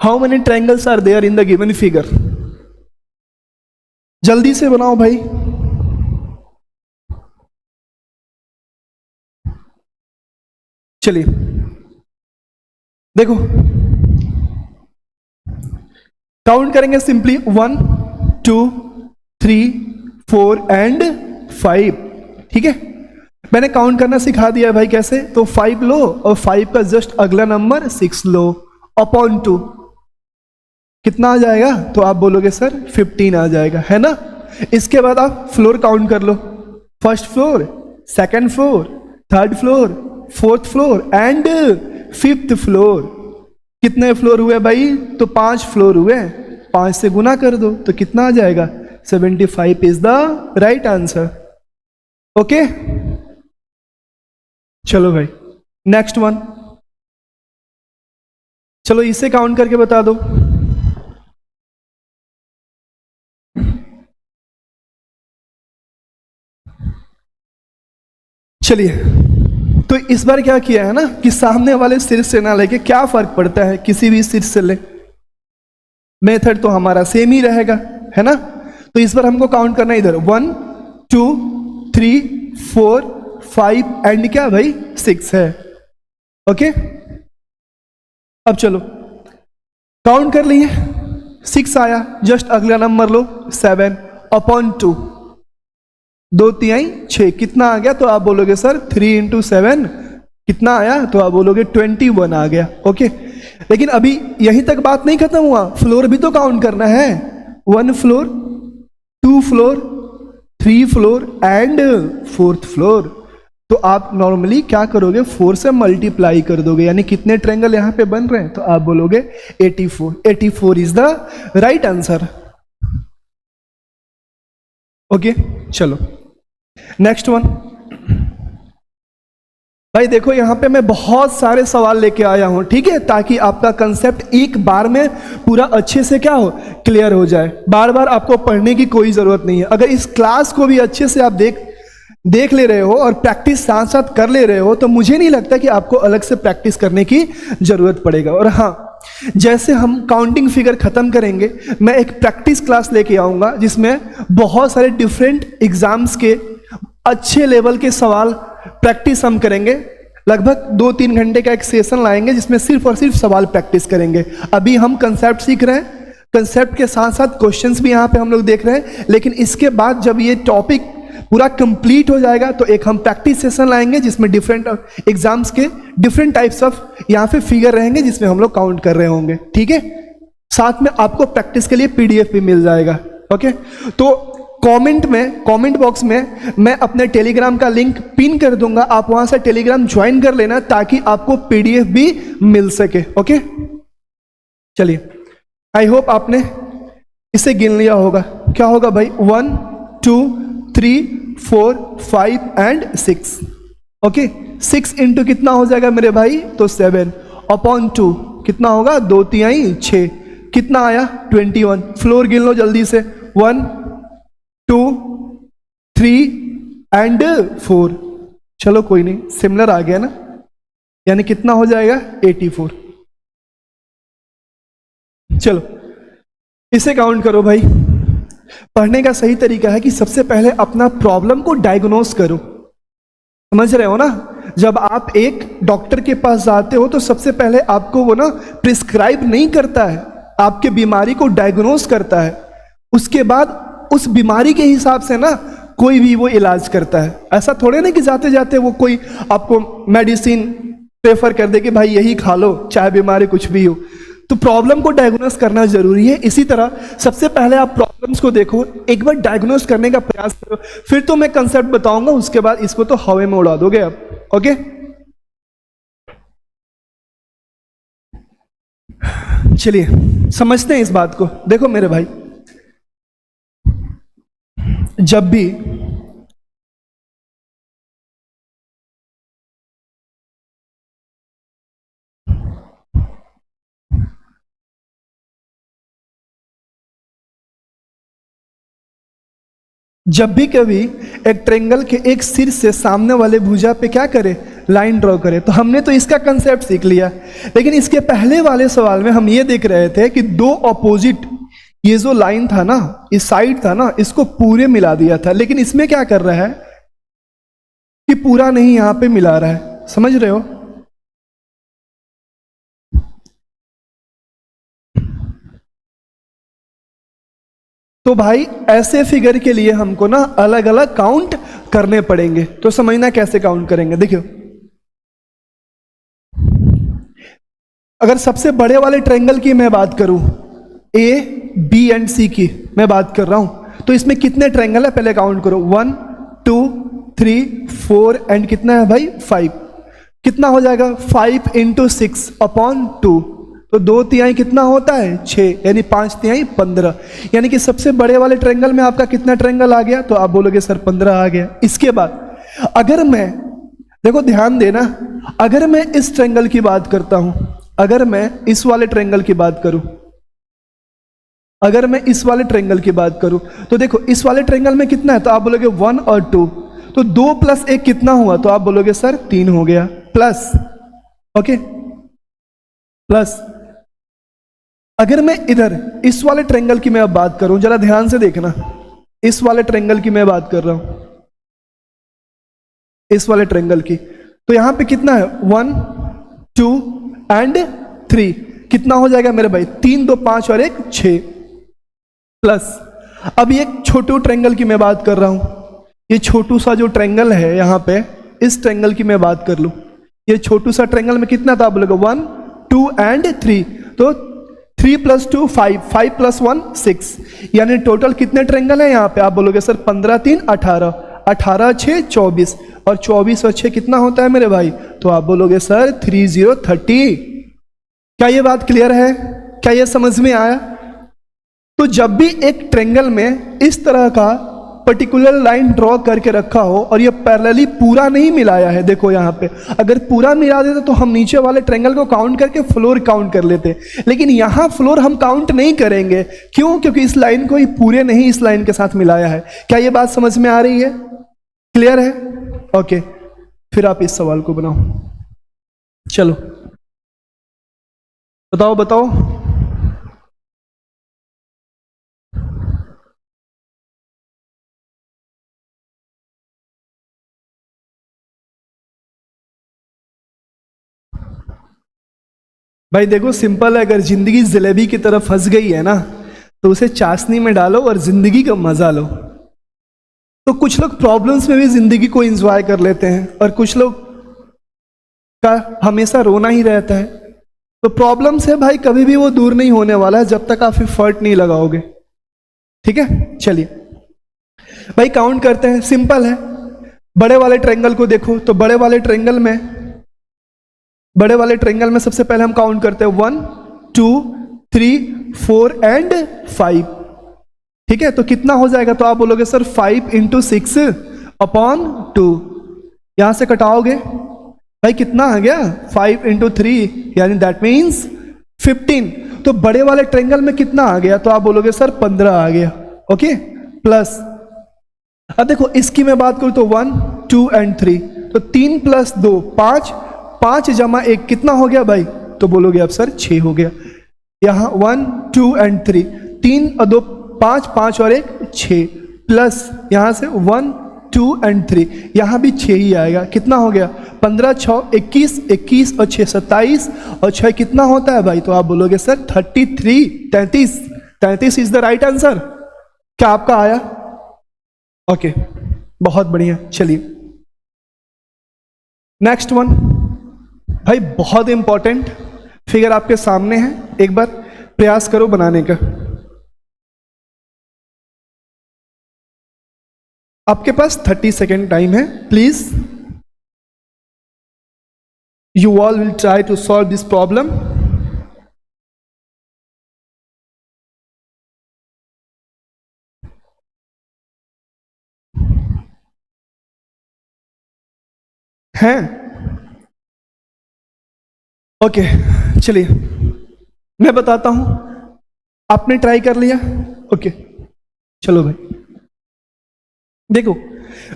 How many triangles are there in the given figure? जल्दी से बनाओ भाई। चलिए देखो, काउंट करेंगे सिंपली 1 2 3 4 एंड 5। ठीक है, मैंने काउंट करना सिखा दिया भाई कैसे। तो 5 लो और 5 का जस्ट अगला नंबर 6 लो, अपॉन 2 कितना आ जाएगा? तो आप बोलोगे सर 15 आ जाएगा, है ना। इसके बाद आप फ्लोर काउंट कर लो, first floor, second floor, third floor, fourth floor and fifth floor. कितने फ्लोर हुए भाई? तो 5 फ्लोर हुए। 5 से गुना कर दो तो कितना आ जाएगा? 75 is the right answer. Okay, चलो भाई नेक्स्ट वन। चलो इसे काउंट करके बता दो। चलिए, तो इस बार क्या किया है ना कि सामने वाले शीर्ष से ना लेके क्या फर्क पड़ता है, किसी भी शीर्ष से ले, मेथड तो हमारा सेम ही रहेगा, है ना। तो इस बार हमको काउंट करना है इधर 1 2 3 4 5 एंड क्या भाई 6 है। ओके, अब चलो काउंट कर लिए, 6 आया, जस्ट अगला नंबर लो 7 अपॉन 2, 2 तिहाई 6, कितना आ गया? तो आप बोलोगे सर 3 इंटू 7 कितना आया? तो आप बोलोगे 21 आ गया। ओके, लेकिन अभी यहीं तक बात नहीं खत्म हुआ, फ्लोर भी तो काउंट करना है। 1 floor, 2 floor, 3 floor and 4th floor. तो आप नॉर्मली क्या करोगे? 4 से मल्टीप्लाई कर दोगे, यानी कितने ट्रायंगल यहां पे बन रहे हैं? तो आप बोलोगे 84। 84 is the right answer. Okay, चलो नेक्स्ट वन। भाई देखो यहां पे मैं बहुत सारे सवाल लेके आया हूं, ठीक है, ताकि आपका कंसेप्ट एक बार में पूरा अच्छे से क्या हो, क्लियर हो जाए। बार बार आपको पढ़ने की कोई जरूरत नहीं है। अगर इस क्लास को भी अच्छे से आप देख ले रहे हो और प्रैक्टिस साथ साथ कर ले रहे हो, तो मुझे नहीं लगता कि आपको अलग से प्रैक्टिस करने की जरूरत पड़ेगा। और हाँ, जैसे हम काउंटिंग फिगर खत्म करेंगे, मैं एक प्रैक्टिस क्लास लेके आऊंगा जिसमें बहुत सारे डिफरेंट एग्जाम्स के अच्छे लेवल के सवाल प्रैक्टिस हम करेंगे। लगभग 2-3 घंटे का एक सेशन लाएंगे जिसमें सिर्फ और सिर्फ सवाल प्रैक्टिस करेंगे। अभी हम कंसेप्ट सीख रहे हैं, कंसेप्ट के साथ साथ क्वेश्चंस भी यहाँ पे हम लोग देख रहे हैं, लेकिन इसके बाद जब ये टॉपिक पूरा कंप्लीट हो जाएगा तो एक हम प्रैक्टिस सेशन लाएंगे जिसमें डिफरेंट एग्जाम्स के डिफरेंट टाइप्स ऑफ यहाँ पे फिगर रहेंगे जिसमें हम लोग काउंट कर रहे होंगे। ठीक है, साथ में आपको प्रैक्टिस के लिए पीडीएफ भी मिल जाएगा। ओके, तो कमेंट बॉक्स में मैं अपने टेलीग्राम का लिंक पिन कर दूंगा, आप वहां से टेलीग्राम ज्वाइन कर लेना ताकि आपको पीडीएफ भी मिल सके। ओके, चलिए, आई होप आपने इसे गिन लिया होगा। क्या होगा भाई? 1 2 3 4 5 एंड 6। ओके, 6 इंटू कितना हो जाएगा मेरे भाई? तो 7 अपॉन 2 कितना होगा? 2 तिहाई 6, कितना आया? 21। फ्लोर गिन लो जल्दी से, 1 2 3 एंड 4। चलो कोई नहीं, सिमिलर आ गया ना, यानी कितना हो जाएगा? 84। चलो इसे काउंट करो भाई। पढ़ने का सही तरीका है कि सबसे पहले अपना प्रॉब्लम को डायग्नोस करो। समझ रहे हो ना? जब आप एक डॉक्टर के पास जाते हो तो सबसे पहले आपको वो ना प्रिस्क्राइब नहीं करता है, आपके बीमारी को डायग्नोस करता है, उसके बाद उस बीमारी के हिसाब से ना कोई भी वो इलाज करता है। ऐसा थोड़े ना कि जाते जाते वो कोई आपको मेडिसिन प्रेफर कर दे कि भाई यही खा लो चाहे बीमारी कुछ भी हो। तो प्रॉब्लम को डायग्नोस करना जरूरी है। इसी तरह सबसे पहले आप प्रॉब्लम्स को देखो, एक बार डायग्नोस करने का प्रयास करो, फिर तो मैं कंसेप्ट बताऊंगा, उसके बाद इसको तो हवा में उड़ा दोगे आप। ओके, चलिए समझते हैं इस बात को। देखो मेरे भाई, जब भी जब भी कभी एक ट्रायंगल के एक सिर से सामने वाले भुजा पे क्या करे, लाइन ड्रॉ करे। तो हमने तो इसका कंसेप्ट सीख लिया, लेकिन इसके पहले वाले सवाल में हम ये देख रहे थे कि दो ऑपोजिट, ये जो लाइन था ना, इस साइड था ना, इसको पूरे मिला दिया था। लेकिन इसमें क्या कर रहा है कि पूरा नहीं यहां पे मिला रहा है, समझ रहे हो? तो भाई ऐसे फिगर के लिए हमको ना अलग अलग काउंट करने पड़ेंगे। तो समझना कैसे काउंट करेंगे। देखियो, अगर सबसे बड़े वाले ट्रायंगल की मैं बात करूं, ए बी एंड सी की मैं बात कर रहा हूं, तो इसमें कितने ट्रायंगल है पहले काउंट करो। 1 2 3 4 एंड कितना है भाई 5। कितना हो जाएगा 5 इंटू 6 अपॉन 2। तो 2/3 कितना होता है 6, यानी 5/3 15। यानी कि सबसे बड़े वाले ट्रायंगल में आपका कितना ट्रायंगल आ गया, तो आप बोलोगे सर 15 आ गया। इसके बाद अगर मैं, देखो ध्यान देना, अगर मैं इस ट्रायंगल की बात करता हूं, अगर मैं इस वाले ट्रायंगल की बात करूं, अगर मैं इस वाले ट्रायंगल की बात करूं, तो देखो इस वाले ट्रायंगल में कितना है, तो आप बोलोगे 1 और 2। तो 2 + 1 कितना हुआ, तो आप बोलोगे सर 3 हो गया। प्लस, ओके, प्लस अगर मैं इधर इस वाले ट्रायंगल की मैं अब बात करूं, जरा ध्यान से देखना, इस वाले ट्रायंगल की मैं बात कर रहा हूं, इस वाले ट्रायंगल की, तो यहां पे कितना है 1 2 एंड 3। कितना हो जाएगा मेरे भाई 3 2 5 और 1 6। प्लस अब ये छोटू ट्रायंगल की मैं बात कर रहा हूं, ये छोटू सा जो ट्रायंगल है यहां पे, इस ट्रायंगल की मैं बात कर लूं, ये छोटू सा ट्रायंगल में कितना था, आप बोलोगे 1 2 एंड 3। तो 3 + 2 5, 5 + 1 6, यानी टोटल कितने ट्रायंगल है यहाँ पे, आप बोलोगे सर 15 3 18, 18 6 24, और 24 और 6 कितना होता है मेरे भाई, तो आप बोलोगे सर 30 30। क्या ये बात क्लियर है? क्या ये समझ में आया? तो जब भी एक ट्रायंगल में इस तरह का पर्टिकुलर लाइन ड्रॉ करके रखा हो और ये पैरेलली पूरा नहीं मिलाया है, देखो यहाँ पे अगर पूरा मिला देते तो हम नीचे वाले ट्रायंगल को काउंट करके फ्लोर काउंट कर लेते, लेकिन यहाँ फ्लोर हम काउंट नहीं करेंगे। क्यों? क्योंकि इस लाइन को ही पूरे नहीं इस लाइन के साथ मिलाया है। क्या ये बात समझ में आ रही है? क्लियर है? ओके, फिर आप इस सवाल को बनाओ। चलो बताओ बताओ। भाई देखो सिंपल है, अगर जिंदगी जलेबी की तरफ फंस गई है ना, तो उसे चाशनी में डालो और जिंदगी का मजा लो। तो कुछ लोग प्रॉब्लम्स में भी जिंदगी को एंजॉय कर लेते हैं, और कुछ लोग का हमेशा रोना ही रहता है। तो प्रॉब्लम से भाई कभी भी वो दूर नहीं होने वाला है जब तक आप एफर्ट नहीं लगाओगे। ठीक है, चलिए भाई काउंट करते हैं। सिंपल है, बड़े वाले ट्रायंगल को देखो, तो बड़े वाले ट्रायंगल में सबसे पहले हम काउंट करते हैं 1 2 3 4 एंड 5। ठीक है, तो कितना हो जाएगा, तो आप बोलोगे सर 5 इंटू 6 अपॉन 2। यहां से कटाओगे भाई कितना आ गया 5 इंटू 3, यानी दैट मीन्स 15। तो बड़े वाले ट्रायंगल में कितना आ गया, तो आप बोलोगे सर 15 आ गया। ओके, प्लस अब देखो इसकी मैं बात करूं तो 1 2 एंड 3, तो 3 + 2 5, 5 + 1 कितना हो गया भाई, तो बोलोगे अब सर 6 हो गया। यहां 1 2 एंड 3, 3 और 2 5, 5 और 1 6, प्लस यहां से 1 2 एंड 3, यहां भी 6 ही आएगा। कितना हो गया 15 6 21, 21 और 6 27, और 6 कितना होता है भाई, तो आप बोलोगे sir 33 33। 33 is the right answer. क्या आपका आया? ओके, बहुत बढ़िया। चलिए नेक्स्ट वन भाई, बहुत इंपॉर्टेंट फिगर आपके सामने है, एक बार प्रयास करो बनाने का। आपके पास 30 सेकेंड टाइम है, please you all will try to solve this problem. हैं? ओके, चलिए मैं बताता हूं। आपने ट्राई कर लिया? ओके, चलो भाई। देखो,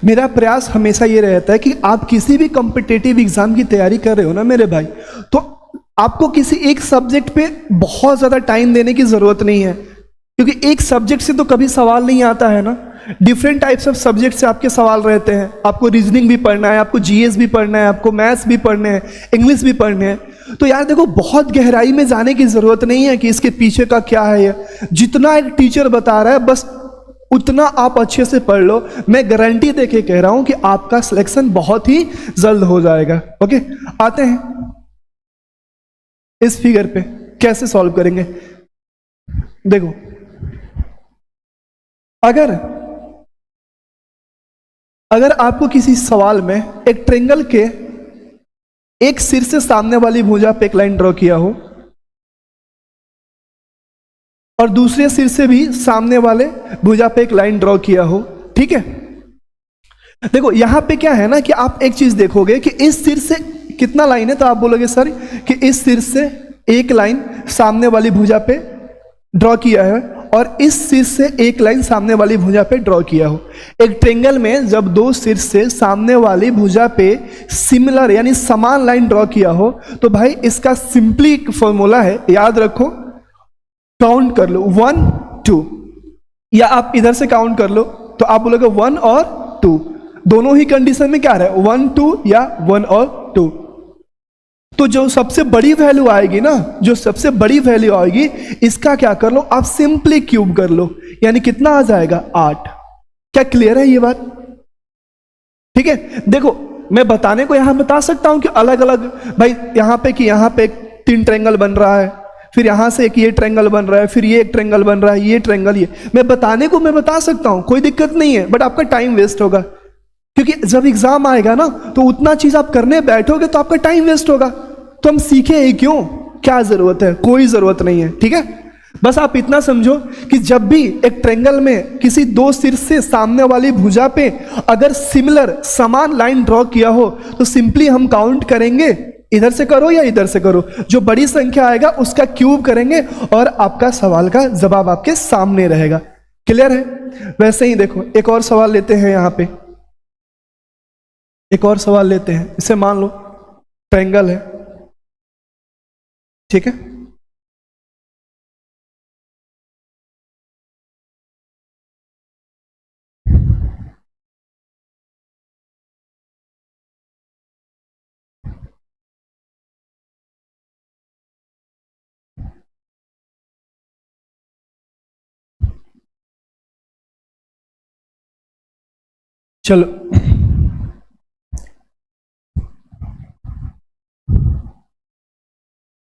मेरा प्रयास हमेशा ये रहता है कि आप किसी भी कॉम्पिटिटिव एग्जाम की तैयारी कर रहे हो ना मेरे भाई, तो आपको किसी एक सब्जेक्ट पे बहुत ज़्यादा टाइम देने की ज़रूरत नहीं है, क्योंकि एक सब्जेक्ट से तो कभी सवाल नहीं आता है ना। डिफरेंट टाइप्स ऑफ सब्जेक्ट से आपके सवाल रहते हैं। आपको रीजनिंग भी पढ़ना है, आपको जीएस भी पढ़ना है, आपको मैथ्स भी पढ़ने हैं, इंग्लिश भी पढ़ने हैं। तो यार देखो, बहुत गहराई में जाने की ज़रूरत नहीं है कि इसके पीछे का क्या है। ये जितना एक टीचर बता रहा है बस उतना आप अच्छे से पढ़ लो। मैं गारंटी देके कह रहा हूं कि आपका सिलेक्शन बहुत ही जल्द हो जाएगा। ओके, आते हैं इस फिगर पे कैसे सॉल्व करेंगे। देखो, अगर आपको किसी सवाल में एक ट्रायंगल के एक सिर से सामने वाली भुजा पे एक लाइन ड्रॉ किया हो और दूसरे सिर से भी सामने वाले भुजा पे एक लाइन ड्रॉ किया हो, ठीक है। देखो यहां पे क्या है ना कि आप एक चीज देखोगे कि इस सिर से कितना लाइन है, तो आप बोलोगे सर कि इस सिर से एक लाइन सामने वाली भुजा पे ड्रॉ किया है और इस सिर से एक लाइन सामने वाली भुजा पे ड्रॉ किया हो। एक ट्रायंगल में जब दो सिर से सामने वाली भुजा पे सिमिलर यानी समान लाइन ड्रॉ किया हो तो भाई इसका सिंपली फॉर्मूला है, याद रखो, काउंट कर लो 1 2, या आप इधर से काउंट कर लो तो आप बोलोगे 1 और 2, दोनों ही कंडीशन में क्या रहा है 1 2 या 1 और 2। तो जो सबसे बड़ी वैल्यू आएगी ना, जो सबसे बड़ी वैल्यू आएगी इसका क्या कर लो, आप सिंपली क्यूब कर लो, यानी कितना आ जाएगा 8। क्या क्लियर है ये बात? ठीक है। देखो मैं बताने को यहां बता सकता हूं कि अलग अलग भाई यहां पे कि यहां पे 3 ट्रायंगल बन रहा है, फिर यहां से एक ये ट्रायंगल बन रहा है, फिर ये एक ट्रायंगल बन रहा है, ये ट्रायंगल, ये मैं बताने को मैं बता सकता हूं, कोई दिक्कत नहीं है, बट आपका टाइम वेस्ट होगा, क्योंकि जब एग्जाम आएगा ना तो उतना चीज आप करने बैठोगे तो आपका टाइम वेस्ट होगा। तो हम सीखे ही क्यों, क्या जरूरत है, कोई जरूरत नहीं है। ठीक है, बस आप इतना समझो कि जब भी एक ट्रायंगल में किसी दो सिर से सामने वाली भुजा पे अगर सिमिलर समान लाइन ड्रॉ किया हो तो सिंपली हम काउंट करेंगे, इधर से करो या इधर से करो, जो बड़ी संख्या आएगा उसका क्यूब करेंगे और आपका सवाल का जवाब आपके सामने रहेगा। क्लियर है? वैसे ही देखो एक और सवाल लेते हैं, यहां पे एक और सवाल लेते हैं। इसे मान लो ट्रायंगल है, ठीक है, चलो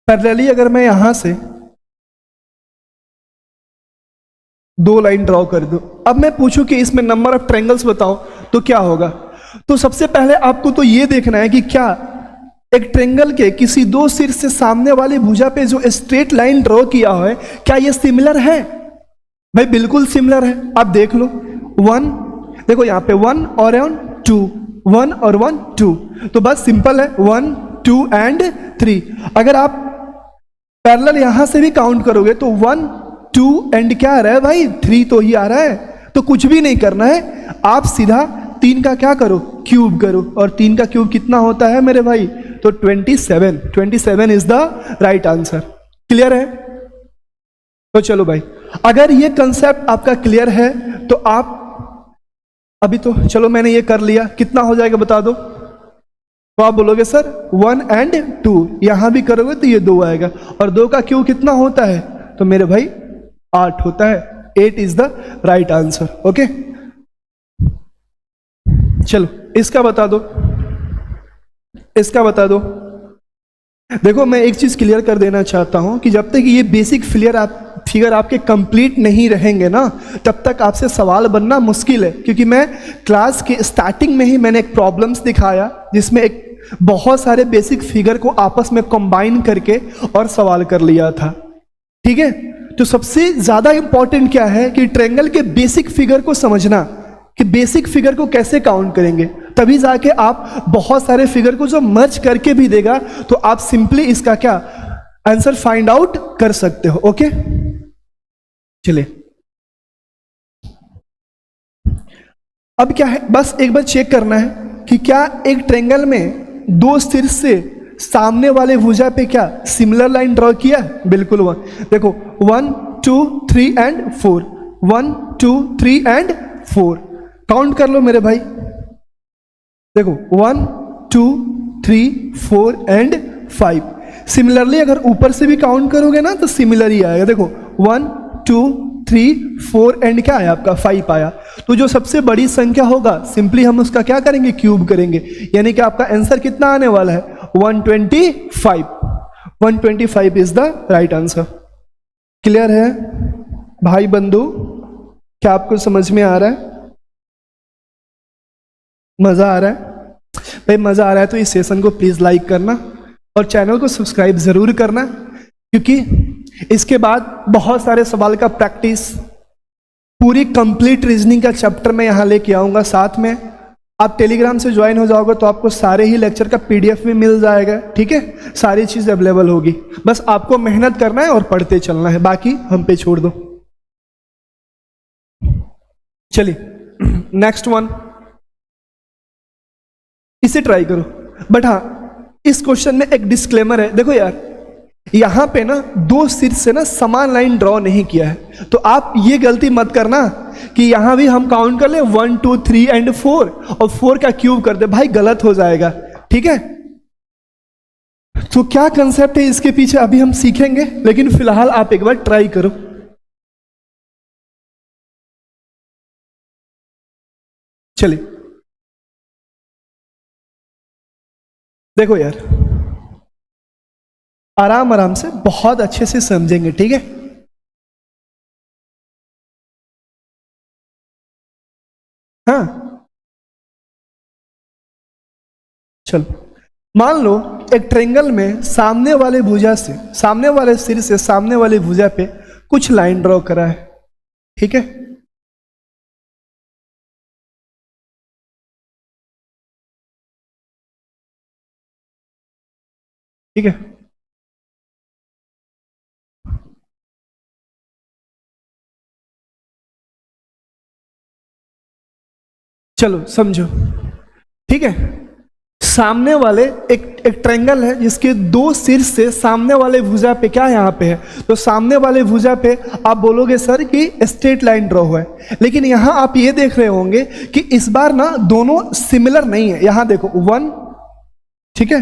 पैरेलली अगर मैं यहां से 2 लाइन ड्रॉ कर दूं, अब मैं पूछूं कि इसमें नंबर ऑफ ट्रायंगल्स बताओ तो क्या होगा। तो सबसे पहले आपको तो ये देखना है कि क्या एक ट्रायंगल के किसी दो सिर से सामने वाली भुजा पे जो स्ट्रेट लाइन ड्रॉ किया है क्या ये सिमिलर है। भाई बिल्कुल सिमिलर है, आप देख लो 1, देखो यहां पे 1 और 2, 1 और 1 2, तो बस सिंपल है 1 2 एंड 3। अगर आप पैरेलल यहां से भी काउंट करोगे तो 1 2 एंड क्या आ रहा है भाई 3 तो ही आ रहा है। तो कुछ भी नहीं करना है, आप सीधा 3 का क्या करो क्यूब करो, और 3 का क्यूब कितना होता है मेरे भाई, तो 27 is the right answer. Clear है? तो चलो भाई, अगर ये कंसेप्ट आपका क्लियर है तो आप अभी तो चलो मैंने ये कर लिया, कितना हो जाएगा बता दो। तो आप बोलोगे सर 1 एंड 2, यहां भी करोगे तो ये 2 आएगा, और 2 का क्यूब कितना होता है, तो मेरे भाई 8 होता है। 8 is the right answer. Okay, चलो इसका बता दो, इसका बता दो। देखो मैं एक चीज क्लियर कर देना चाहता हूं कि जब तक ये बेसिक फिगर आपके कंप्लीट नहीं रहेंगे ना तब तक आपसे सवाल बनना मुश्किल है, क्योंकि मैं क्लास के स्टार्टिंग में ही मैंने एक प्रॉब्लम्स दिखाया जिसमें एक बहुत सारे बेसिक फिगर को आपस में कंबाइन करके और सवाल कर लिया था। ठीक है, तो सबसे ज्यादा इंपॉर्टेंट क्या है कि ट्रायंगल के बेसिक फिगर को समझना, कि बेसिक फिगर को कैसे काउंट करेंगे, तभी जाके आप बहुत सारे फिगर को जो मर्ज करके भी देगा तो आप सिंपली इसका क्या आंसर फाइंड आउट कर सकते हो। ओके, चलिए अब क्या है, बस एक बार चेक करना है कि क्या एक ट्रायंगल में दो शीर्ष से सामने वाले भुजा पे क्या सिमिलर लाइन ड्रॉ किया? बिल्कुल। वन देखो 1 2 3 एंड 4, 1 2 3 एंड 4, काउंट कर लो मेरे भाई। देखो 1 2 3 4 एंड 5। सिमिलरली अगर ऊपर से भी काउंट करोगे ना तो सिमिलर ही आएगा। देखो 1 2 3 4 एंड क्या आया आपका 5 आया। तो जो सबसे बड़ी संख्या होगा सिंपली हम उसका क्या करेंगे, क्यूब करेंगे, यानी कि आपका आंसर कितना आने वाला है 125। 125 is the right answer. Clear है भाई बंधु? क्या आपको समझ में आ रहा है? मजा आ रहा है? भाई मजा आ रहा है तो इस सेशन को प्लीज लाइक करना और चैनल को सब्सक्राइब जरूर करना, क्योंकि इसके बाद बहुत सारे सवाल का प्रैक्टिस, पूरी कंप्लीट रीजनिंग का चैप्टर मैं यहाँ लेके आऊँगा। साथ में आप टेलीग्राम से ज्वाइन हो जाओगे तो आपको सारे ही लेक्चर का पीडीएफ भी मिल जाएगा। ठीक है, सारी चीज़ अवेलेबल होगी, बस आपको मेहनत करना है और पढ़ते चलना है, बाकी हम पे छोड़ दो। चलिए नेक्स्ट वन, इसे ट्राई करो। बट हाँ, इस क्वेश्चन में एक डिस्क्लेमर है। देखो यार, यहां पे ना दो शीर्ष से ना समान लाइन ड्रॉ नहीं किया है, तो आप ये गलती मत करना कि यहां भी हम काउंट कर ले 1 2 3 एंड 4 और 4 का क्यूब कर दे, भाई गलत हो जाएगा। ठीक है, तो क्या कंसेप्ट है इसके पीछे अभी हम सीखेंगे, लेकिन फिलहाल आप एक बार ट्राई करो। चलिए देखो यार, आराम आराम से बहुत अच्छे से समझेंगे। ठीक है, हाँ चलो, मान लो एक ट्रायंगल में सामने वाले भुजा से, सामने वाले सिर से सामने वाली भुजा पे कुछ लाइन ड्रॉ करा है। ठीक है, ठीक है, चलो समझो। ठीक है, सामने वाले एक ट्रायंगल है जिसके दो शीर्ष से सामने वाले भुजा पे क्या यहाँ पे है, तो सामने वाले भुजा पे आप बोलोगे सर कि स्ट्रेट लाइन ड्रॉ हुआ है, लेकिन यहाँ आप ये देख रहे होंगे कि इस बार ना दोनों सिमिलर नहीं है। यहाँ देखो 1, ठीक है,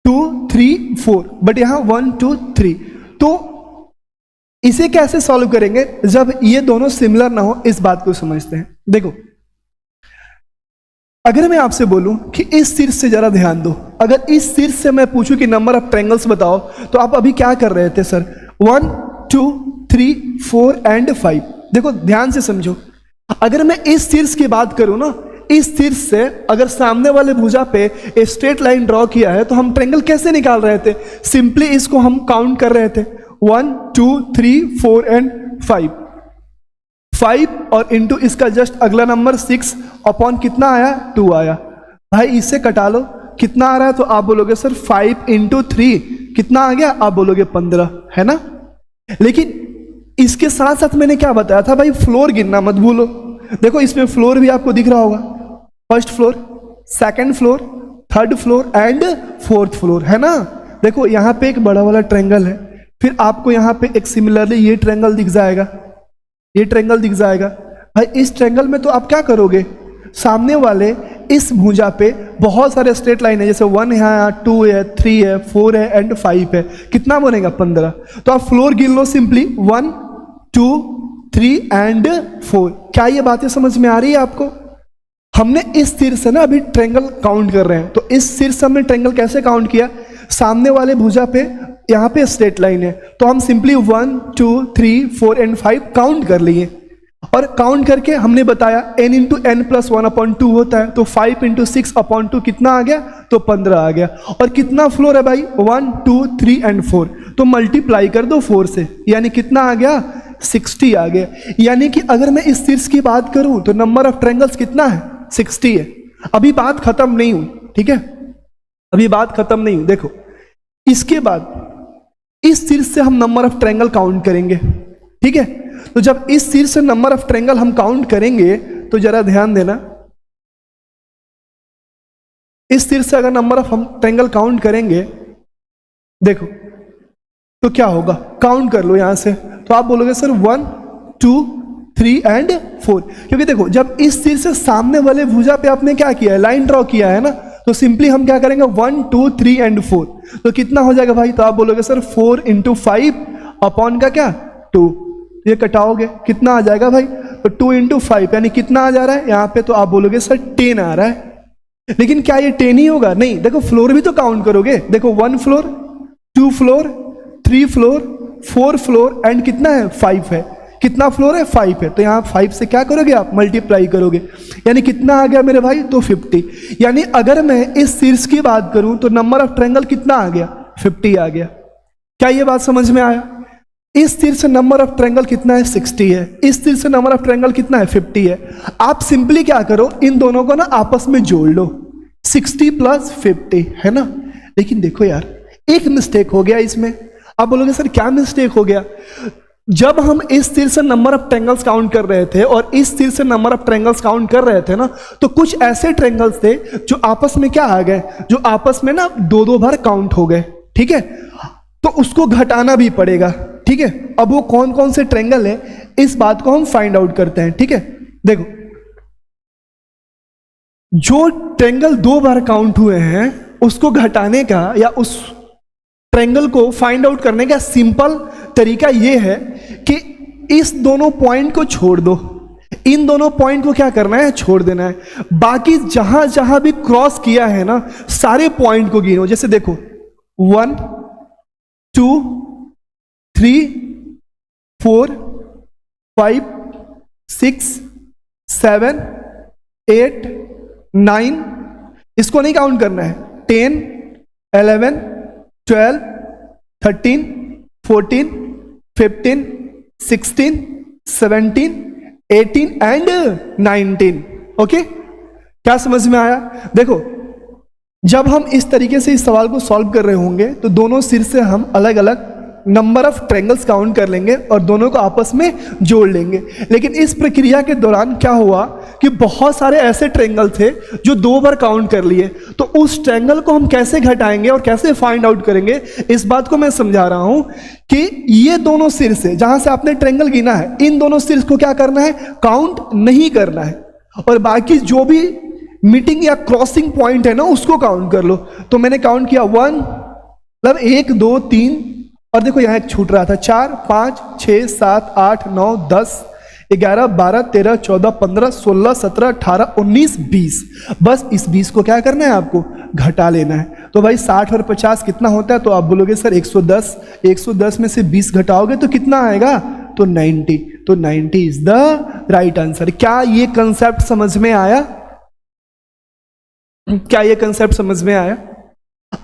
2 3 4, बट यहाँ 1 2 3। तो इसे कैसे सॉल्व करेंगे जब ये दोनों सिमिलर ना हो, इस बात को समझते हैं। देखो, अगर मैं आपसे बोलूं कि इस शीर्ष से जरा ध्यान दो, अगर इस शीर्ष से मैं पूछूं कि नंबर ऑफ ट्रायंगल्स बताओ, तो आप अभी क्या कर रहे थे सर? 1 2 3 4 एंड 5। देखो ध्यान से समझो, अगर मैं इस शीर्ष की बात करूं ना, इस शीर्ष से अगर सामने वाले भुजा पे स्ट्रेट लाइन ड्रॉ किया है तो हम ट्रायंगल कैसे निकाल रहे थे? सिंपली इसको हम काउंट कर रहे थे 1 2 3 4 एंड 5 और इंटू इसका जस्ट अगला नंबर 6 अपॉन कितना आया 2 आया। भाई इससे कटा लो, कितना आ रहा है? तो आप बोलोगे सर 5 इंटू 3 कितना आ गया? आप बोलोगे 15, है ना। लेकिन इसके साथ साथ मैंने क्या बताया था भाई, फ्लोर गिनना मत भूलो। देखो इसमें फ्लोर भी आपको दिख रहा होगा, first floor, second floor, third floor and fourth floor, है ना। देखो यहाँ पे एक बड़ा वाला ट्रायंगल है, फिर आपको यहाँ पे एक सिमिलरली ये ट्रायंगल दिख जाएगा, ये ट्रायंगल दिख जाएगा। भाई इस ट्रायंगल में तो आप क्या करोगे, सामने वाले इस भुजा पे बहुत सारे स्ट्रेट लाइन है, जैसे 1 है, 2 है, 3 है, 4 है एंड 5 है, कितना बनेगा 15। तो आप फ्लोर गिन लो सिंपली 1 2 3 एंड 4। क्या ये बातें समझ में आ रही है आपको? हमने इस सिर से ना अभी ट्रायंगल काउंट कर रहे हैं, तो इस सिर से हमने ट्रायंगल कैसे काउंट किया? सामने वाले भुजा पे यहाँ पे स्ट्रेट लाइन है, तो हम सिंपली 1 2 3 4 एंड 5 काउंट कर लिए, और काउंट करके हमने बताया n इंटू एन प्लस 1/2 होता है, तो 5 इंटू 6/2 कितना आ गया? तो 15 आ गया। और कितना फ्लोर है भाई? 1 2 3 एंड 4, तो मल्टीप्लाई कर दो 4 से, यानी कितना आ गया? 60 आ गया। यानी कि अगर मैं इस शीर्ष की बात करूं तो नंबर ऑफ ट्रायंगल्स कितना है? 60 है। अभी बात खत्म नहीं हुई, ठीक है, अभी बात खत्म नहीं हुई। देखो इसके बाद इस शीर्ष से हम नंबर ऑफ ट्रायंगल काउंट करेंगे, ठीक है। तो जब इस शीर्ष से नंबर ऑफ ट्रायंगल हम काउंट करेंगे तो जरा ध्यान देना, इस तीर से अगर नंबर ऑफ हम ट्रायंगल काउंट करेंगे, देखो तो क्या होगा, काउंट कर लो यहां से, तो आप बोलोगे सर 1 2 3 एंड 4, क्योंकि देखो जब इस तीर से सामने वाले भुजा पे आपने क्या किया है, लाइन ड्रॉ किया है ना, तो सिंपली हम क्या करेंगे 1 2 3 एंड 4, तो कितना हो जाएगा भाई, तो आप बोलोगे सर 4 × 5 अपॉन का क्या 2, ये कटाओगे कितना आ जाएगा भाई, तो 2 × 5 यानी कितना आ जा रहा है यहाँ पे, तो आप बोलोगे सर 10 आ रहा है। लेकिन क्या ये 10 ही होगा, नहीं, देखो फ्लोर भी तो काउंट करोगे, देखो 1 floor 2 floor 3 floor 4 floor and कितना है 5 है, कितना फ्लोर है 5 है, तो यहाँ 5 से क्या करोगे आप मल्टीप्लाई करोगे, यानी कितना आ गया मेरे भाई, तो 50। यानी अगर मैं इस शीर्ष की बात करूं तो नंबर ऑफ ट्रायंगल कितना आ गया, 50 आ गया। क्या ये बात समझ में आया, इस तीर से नंबर ऑफ ट्रायंगल कितना है 60 है, इस तीर से नंबर ऑफ ट्रायंगल कितना है 50 है। आप सिंपली क्या करो, इन दोनों को ना आपस में जोड़ लो, 60 + 50 है ना। लेकिन देखो यार एक मिस्टेक हो गया इसमें, आप बोलोगे सर क्या मिस्टेक हो गया, जब हम इस तीर से नंबर ऑफ ट्रायंगल्स काउंट कर रहे थे और इस तीर से नंबर ऑफ ट्रायंगल्स काउंट कर रहे थे ना, तो कुछ ऐसे ट्रायंगल्स थे जो आपस में क्या आ गए, जो आपस में ना 2-2 बार काउंट हो गए, ठीक है, तो उसको घटाना भी पड़ेगा, ठीक है। अब वो कौन कौन से ट्रायंगल है इस बात को हम फाइंड आउट करते हैं, ठीक है। देखो जो ट्रायंगल 2 बार काउंट हुए हैं उसको घटाने का या उस ट्रायंगल को फाइंड आउट करने का सिंपल तरीका यह है कि इस दोनों पॉइंट को छोड़ दो, इन दोनों पॉइंट को क्या करना है, छोड़ देना है। बाकी जहां जहां भी क्रॉस किया है ना सारे पॉइंट को गिनो, जैसे देखो 1 2 3 4 5 6 7 8 9, इसको नहीं काउंट करना है, 10 11 12 13 14 15 16 17 18 एंड 19। ओके, क्या समझ में आया। देखो जब हम इस तरीके से इस सवाल को सॉल्व कर रहे होंगे तो दोनों सिर से हम अलग अलग नंबर ऑफ ट्रायंगल्स काउंट कर लेंगे और दोनों को आपस में जोड़ लेंगे। लेकिन इस प्रक्रिया के दौरान क्या हुआ कि बहुत सारे ऐसे ट्रायंगल थे जो 2 बार काउंट कर लिए, तो उस ट्रायंगल को हम कैसे घटाएंगे और कैसे फाइंड आउट करेंगे, इस बात को मैं समझा रहा हूं कि ये दोनों सिर से जहां से आपने ट्रायंगल गिना है, इन दोनों सिर को क्या करना है, काउंट नहीं करना है, और बाकी जो भी मीटिंग या क्रॉसिंग पॉइंट है ना उसको काउंट कर लो। तो मैंने काउंट किया 1 मतलब 1 2 3, और देखो यहां एक छूट रहा था 4 5 6 7 8 9 10 11 12 13 14 15 16 17 18 19 20, बस इस 20 को क्या करना है, आपको घटा लेना है। तो भाई 60 और 50 कितना होता है, तो आप बोलोगे सर 110, 110 में से 20 घटाओगे तो कितना आएगा, तो 90, तो 90 इज द राइट आंसर। क्या ये कंसेप्ट समझ में आया, क्या ये कंसेप्ट समझ में आया।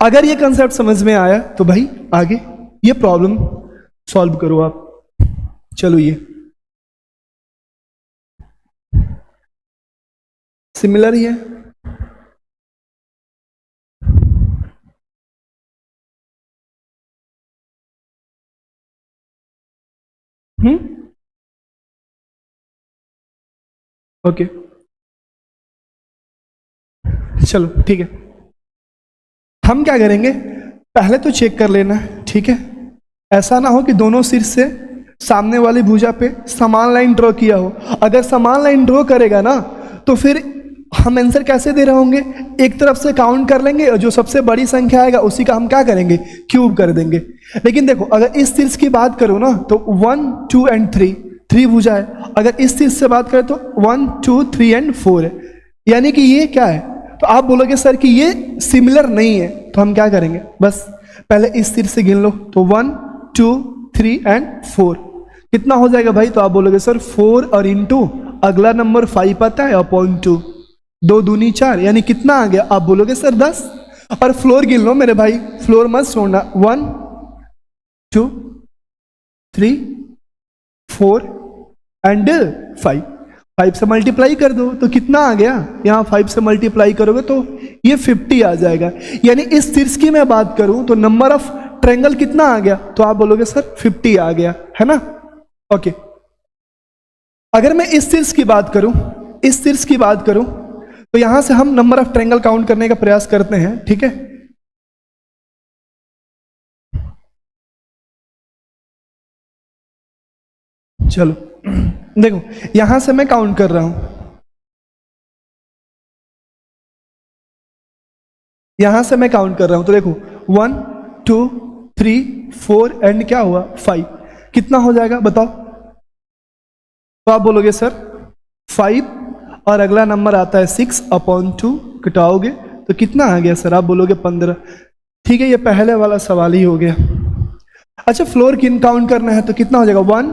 अगर ये कंसेप्ट समझ में आया तो भाई आगे ये प्रॉब्लम सॉल्व करो आप। चलो ये सिमिलर ही है, ओके चलो ठीक है। हम क्या करेंगे, पहले तो चेक कर लेना, ठीक है, ऐसा ना हो कि दोनों सिर से सामने वाली भुजा पे समान लाइन ड्रॉ किया हो। अगर समान लाइन ड्रॉ करेगा ना तो फिर हम आंसर कैसे दे रहे होंगे, एक तरफ से काउंट कर लेंगे और जो सबसे बड़ी संख्या आएगा उसी का हम क्या करेंगे, क्यूब कर देंगे। लेकिन देखो अगर इस तीर की बात करो ना तो 1 2 एंड 3 भुजा है, अगर इस तीर से बात करें तो 1 2 3 एंड 4 है, यानी कि ये क्या है, तो आप बोलोगे सर कि ये सिमिलर नहीं है, तो हम क्या करेंगे, बस पहले इस तीर से गिन लो, तो 1 2 3 एंड 4 कितना हो जाएगा भाई, तो आप बोलोगे सर 4 और इंटू अगला नंबर 5 आता है अपॉन 2, 2 दूनी 4, यानी कितना आ गया, आप बोलोगे सर 10। और फ्लोर गिन लो मेरे भाई, फ्लोर मत छोड़ना, 1 2 3 4 एंड 5 से मल्टीप्लाई कर दो तो कितना आ गया, यहाँ 5 से मल्टीप्लाई करोगे तो ये 50 आ जाएगा। यानी इस शीर्ष की मैं बात करूं तो नंबर ऑफ ट्रायंगल कितना आ गया, तो आप बोलोगे सर 50 आ गया, है ना। ओके, अगर मैं इस शीर्ष की बात करूं इस शीर्ष की बात करूं तो यहां से हम नंबर ऑफ ट्रायंगल काउंट करने का प्रयास करते हैं, ठीक है। चलो देखो, यहां से मैं काउंट कर रहा हूं, यहां से मैं काउंट कर रहा हूं, तो देखो 1 2 3 4 एंड क्या हुआ 5, कितना हो जाएगा बताओ। तो आप बोलोगे सर 5 और अगला नंबर आता है 6/2, घटाओगे तो कितना आ गया सर, आप बोलोगे 15। ठीक है, ये पहले वाला सवाल ही हो गया। अच्छा, फ्लोर किन काउंट करना है तो कितना हो जाएगा 1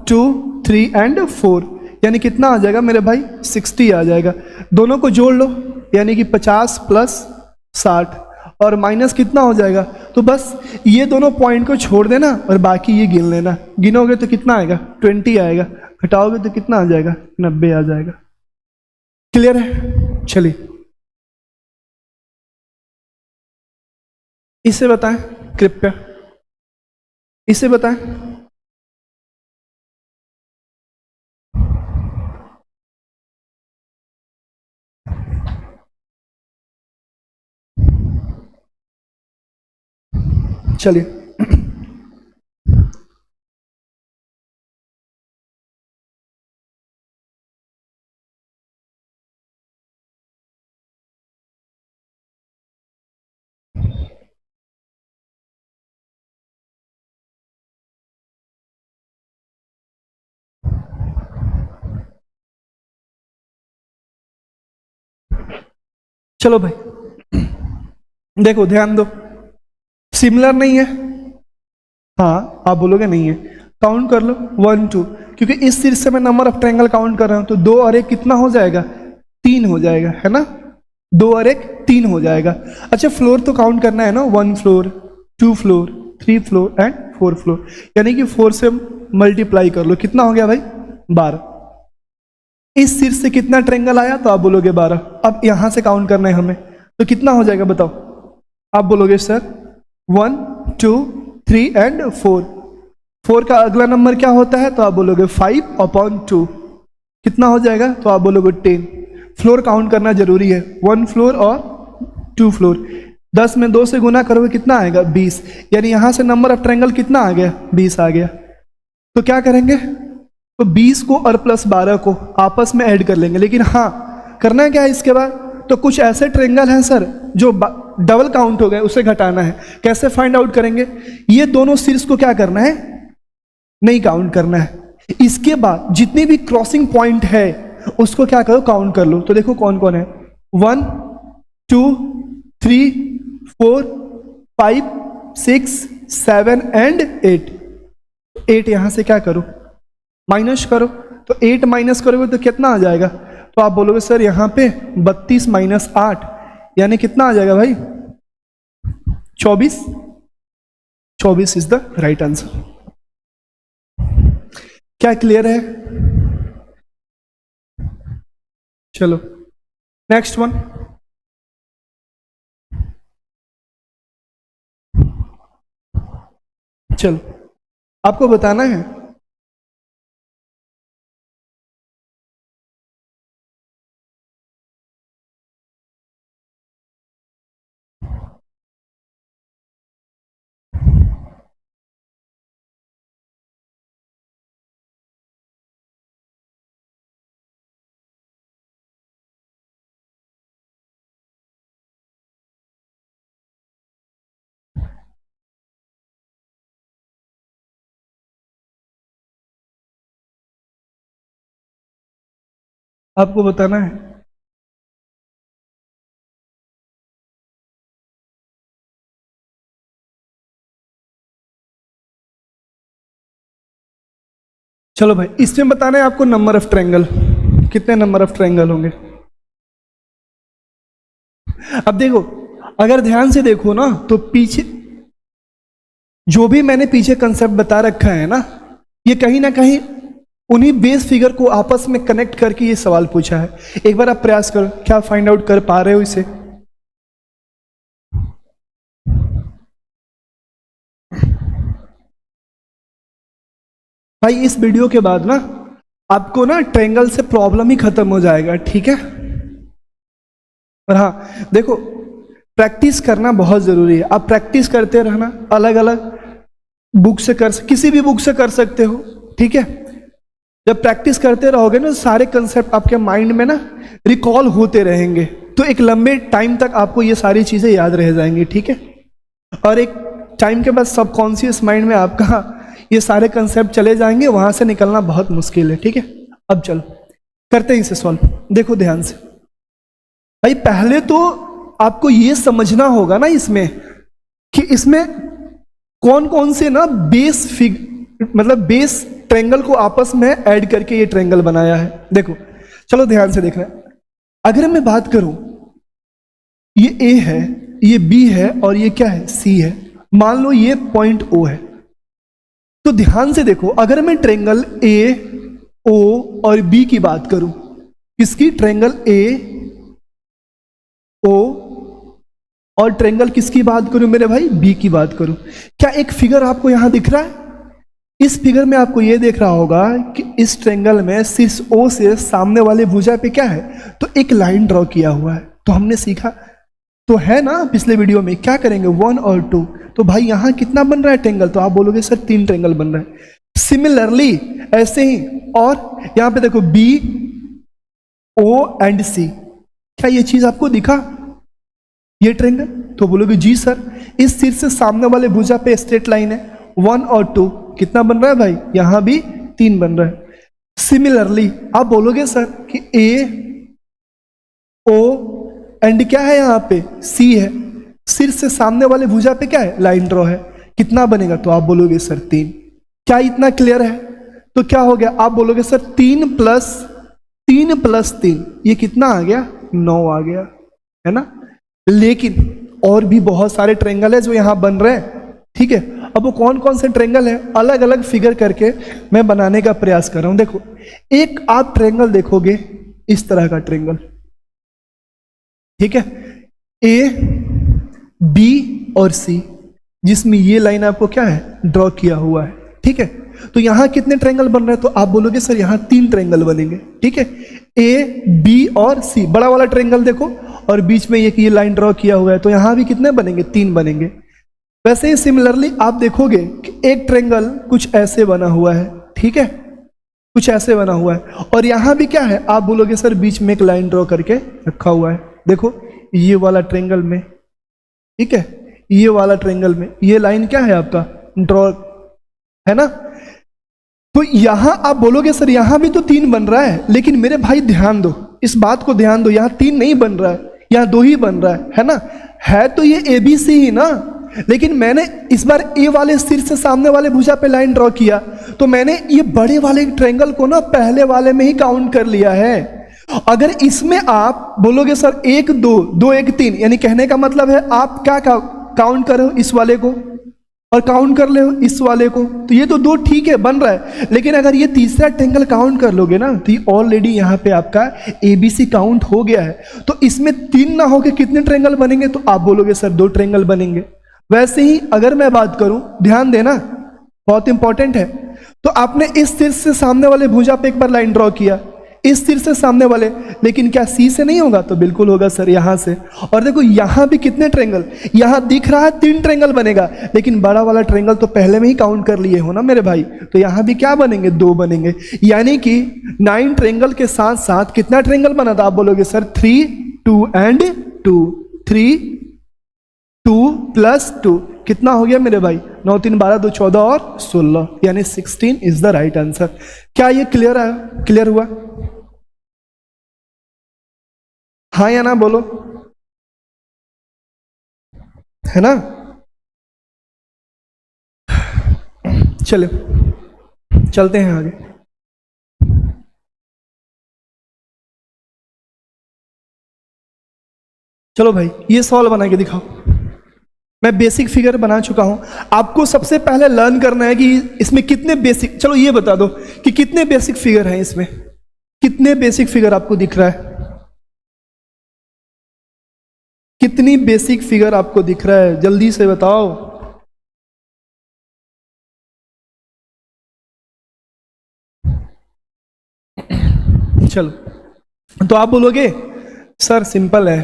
2 3 एंड 4, यानी कितना आ जाएगा मेरे भाई 60 आ जाएगा। दोनों को जोड़ लो, यानी कि 50 प्लस 60 और माइनस कितना हो जाएगा, तो बस ये दोनों पॉइंट को छोड़ देना और बाकी ये गिन लेना। गिनोगे तो कितना आएगा 20 आएगा, घटाओगे तो कितना आ जाएगा 90 आ जाएगा। क्लियर है? चलिए इसे बताएं कृपया, इसे बताएं। चलिए चलो भाई, देखो ध्यान दो, सिमिलर नहीं है, हाँ आप बोलोगे नहीं है, काउंट कर लो 1 2, क्योंकि इस शीर्ष से मैं नंबर ऑफ ट्रायंगल काउंट कर रहा हूं, तो 2 और 1 कितना हो जाएगा 3 हो जाएगा, है ना। 2 और 1 3 हो जाएगा। अच्छा, फ्लोर तो काउंट करना है ना, 1 floor 2 floor 3 floor and 4 floor, यानी कि 4 से मल्टीप्लाई कर लो, कितना हो गया भाई 12। इस शीर्ष से कितना ट्रायंगल आया तो आप बोलोगे 12। अब यहां से काउंट करना है हमें, तो कितना हो जाएगा बताओ। आप बोलोगे सर 1 2 3 एंड 4, 4 का अगला नंबर क्या होता है तो आप बोलोगे 5/2, कितना हो जाएगा तो आप बोलोगे 10। फ्लोर काउंट करना जरूरी है, 1 फ्लोर और 2 फ्लोर। 10 में 2 से गुना करोगे कितना आएगा 20, यानी यहां से नंबर ऑफ ट्रायंगल कितना आ गया 20 आ गया। तो क्या करेंगे, तो 20 को और प्लस 12 को आपस में ऐड कर लेंगे, लेकिन हाँ करना है क्या है इसके बाद, तो कुछ ऐसे ट्रायंगल हैं सर जो डबल काउंट हो गए, उसे घटाना है। कैसे फाइंड आउट करेंगे, ये दोनों शीर्ष को क्या करना है नहीं काउंट करना है। इसके बाद जितनी भी क्रॉसिंग पॉइंट है उसको क्या करो काउंट कर लो। तो देखो कौन कौन है, 1 2 3 4 5 6 7 एंड 8। 8 यहां से क्या करो माइनस करो, तो 8 माइनस करोगे तो कितना आ जाएगा, तो आप बोलोगे सर यहां पे 32 माइनस 8, यानी कितना आ जाएगा भाई 24। 24 इज द राइट आंसर। क्या क्लियर है? चलो नेक्स्ट वन। चलो आपको बताना है, आपको बताना है। चलो भाई, इसमें बताना है आपको नंबर ऑफ ट्रायंगल, कितने नंबर ऑफ ट्रायंगल होंगे। अब देखो, अगर ध्यान से देखो ना तो पीछे जो भी मैंने पीछे कंसेप्ट बता रखा है ना, ये कहीं ना कहीं उन्हीं बेस फिगर को आपस में कनेक्ट करके ये सवाल पूछा है। एक बार आप प्रयास करो, क्या फाइंड आउट कर पा रहे हो इसे। भाई इस वीडियो के बाद ना आपको ना ट्रायंगल से प्रॉब्लम ही खत्म हो जाएगा, ठीक है। और हाँ देखो, प्रैक्टिस करना बहुत जरूरी है। आप प्रैक्टिस करते रहना, अलग अलग बुक से किसी भी बुक से कर सकते हो, ठीक है। जब प्रैक्टिस करते रहोगे ना, सारे कंसेप्ट आपके माइंड में ना रिकॉल होते रहेंगे, तो एक लंबे टाइम तक आपको ये सारी चीजें याद रह जाएंगी, ठीक है। और एक टाइम के बाद सबकॉन्शियस माइंड में आपका ये सारे कंसेप्ट चले जाएंगे, वहां से निकलना बहुत मुश्किल है, ठीक है। अब चलो करते हैं इसे सॉल्व। देखो ध्यान से भाई, पहले तो आपको ये समझना होगा ना इसमें कि इसमें कौन कौन से ना मतलब बेस ट्रायंगल को आपस में ऐड करके ये ट्रायंगल बनाया है। देखो चलो ध्यान से देखना। अगर मैं बात करूं, ये ए है, ये बी है और ये क्या है, सी है। मान लो ये पॉइंट ओ है, तो ध्यान से देखो, अगर मैं ट्रायंगल ए ओ और बी की बात करूं, किसकी, ट्रायंगल ए ओ, और ट्रायंगल किसकी बात करूं मेरे भाई, बी की बात करूं, क्या एक फिगर आपको यहां दिख रहा है? इस फिगर में आपको यह देख रहा होगा कि इस ट्रायंगल में शीर्ष ओ से सामने वाले भुजा पे क्या है, तो एक लाइन ड्रॉ किया हुआ है। तो हमने सीखा तो है ना पिछले वीडियो में, क्या करेंगे 1 और 2। तो भाई यहां कितना बन रहा है ट्रायंगल, तो आप बोलोगे सर 3 ट्रायंगल बन रहा है। सिमिलरली ऐसे ही, और यहां पे देखो बी ओ एंड सी, क्या ये चीज आपको दिखा, ये ट्रायंगल? तो बोलोगे जी सर, इस सिर से सामने वाले भुजा पे स्ट्रेट लाइन है, 1 और 2 कितना बन रहा है भाई, यहां भी 3 बन रहा है। सिमिलरली आप बोलोगे सर कि ए ओ एंड क्या है यहां पे, सी है, सिर से सामने वाले भुजा पे क्या है, लाइन ड्रॉ है, कितना बनेगा, तो आप बोलोगे सर 3। क्या इतना क्लियर है? तो क्या हो गया, आप बोलोगे सर 3 प्लस 3, ये कितना आ गया, 9 आ गया, है ना। लेकिन और भी बहुत सारे ट्रायंगल है जो यहां बन रहे हैं, ठीक है। अब वो कौन कौन से ट्रायंगल है, अलग अलग फिगर करके मैं बनाने का प्रयास कर रहा हूं। देखो एक आप ट्रायंगल देखोगे, इस तरह का ट्रायंगल, ठीक है, ए बी और सी, जिसमें ये लाइन आपको क्या है, ड्रॉ किया हुआ है, ठीक है। तो यहां कितने ट्रायंगल बन रहे हैं, तो आप बोलोगे सर यहां 3 ट्रायंगल बनेंगे, ठीक है। ए बी और सी, बड़ा वाला ट्रायंगल देखो, और बीच में ये लाइन ड्रॉ किया हुआ है, तो यहां भी कितने बनेंगे, 3 बनेंगे। वैसे ही सिमिलरली आप देखोगे कि एक ट्रायंगल कुछ ऐसे बना हुआ है, ठीक है, कुछ ऐसे बना हुआ है, और यहां भी क्या है, आप बोलोगे सर बीच में एक लाइन ड्रॉ करके रखा हुआ है। देखो ये वाला ट्रायंगल में, ठीक है, ये वाला ट्रायंगल में ये लाइन क्या है आपका, ड्रॉ है ना। तो यहां आप बोलोगे सर यहां भी तो 3 बन रहा है, लेकिन मेरे भाई ध्यान दो, इस बात को ध्यान दो, यहां 3 नहीं बन रहा है, यहां 2 ही बन रहा है ना। है तो ये ए बी सी ही ना, लेकिन मैंने इस बार ए वाले सिर से सामने वाले भुजा पे लाइन ड्रॉ किया, तो मैंने ये बड़े वाले ट्रायंगल को ना पहले वाले में ही काउंट कर लिया है। अगर इसमें आप बोलोगे सर 1 2 2 1 3, यानी कहने का मतलब है आप क्या काउंट कर रहे हो, इस वाले को, और काउंट कर ले इस वाले को, तो ये तो 2 ठीक है बन रहा है। लेकिन अगर ये तीसरा ट्रायंगल काउंट कर लोगे ना, तो ये ऑलरेडी यहाँ पे आपका एबीसी काउंट हो गया है। तो इसमें 3 ना होके कितने ट्रायंगल बनेंगे, तो आप बोलोगे सर 2 ट्रायंगल बनेंगे। वैसे ही अगर मैं बात करूं, ध्यान देना बहुत इंपॉर्टेंट है, तो आपने इस सिर से सामने वाले भुजा पे एक बार लाइन ड्रॉ किया, इस सिर से सामने वाले, लेकिन क्या सी से नहीं होगा, तो बिल्कुल होगा सर यहां से। और देखो यहां भी कितने ट्रायंगल, यहां दिख रहा है 3 ट्रायंगल बनेगा, लेकिन बड़ा वाला ट्रायंगल तो पहले में ही काउंट कर लिए हो ना मेरे भाई, तो यहां भी क्या बनेंगे, 2 बनेंगे। यानी कि 9 ट्रायंगल के साथ साथ कितना ट्रायंगल बना था, आप बोलोगे सर 3 2 एंड 2, 3 2 प्लस 2 कितना हो गया मेरे भाई, 9 3 12 2 14 और 16, यानी 16 इज द राइट आंसर। क्या ये क्लियर है, क्लियर हुआ, हाँ या ना बोलो, है ना। चलो चलते हैं आगे। चलो भाई ये सॉल्व बना के दिखाओ। मैं बेसिक फिगर बना चुका हूं, आपको सबसे पहले लर्न करना है कि इसमें कितने बेसिक, चलो ये बता दो कि कितने बेसिक फिगर हैं इसमें, कितने बेसिक फिगर आपको दिख रहा है, कितनी बेसिक फिगर आपको दिख रहा है, जल्दी से बताओ। चलो, तो आप बोलोगे सर सिंपल है,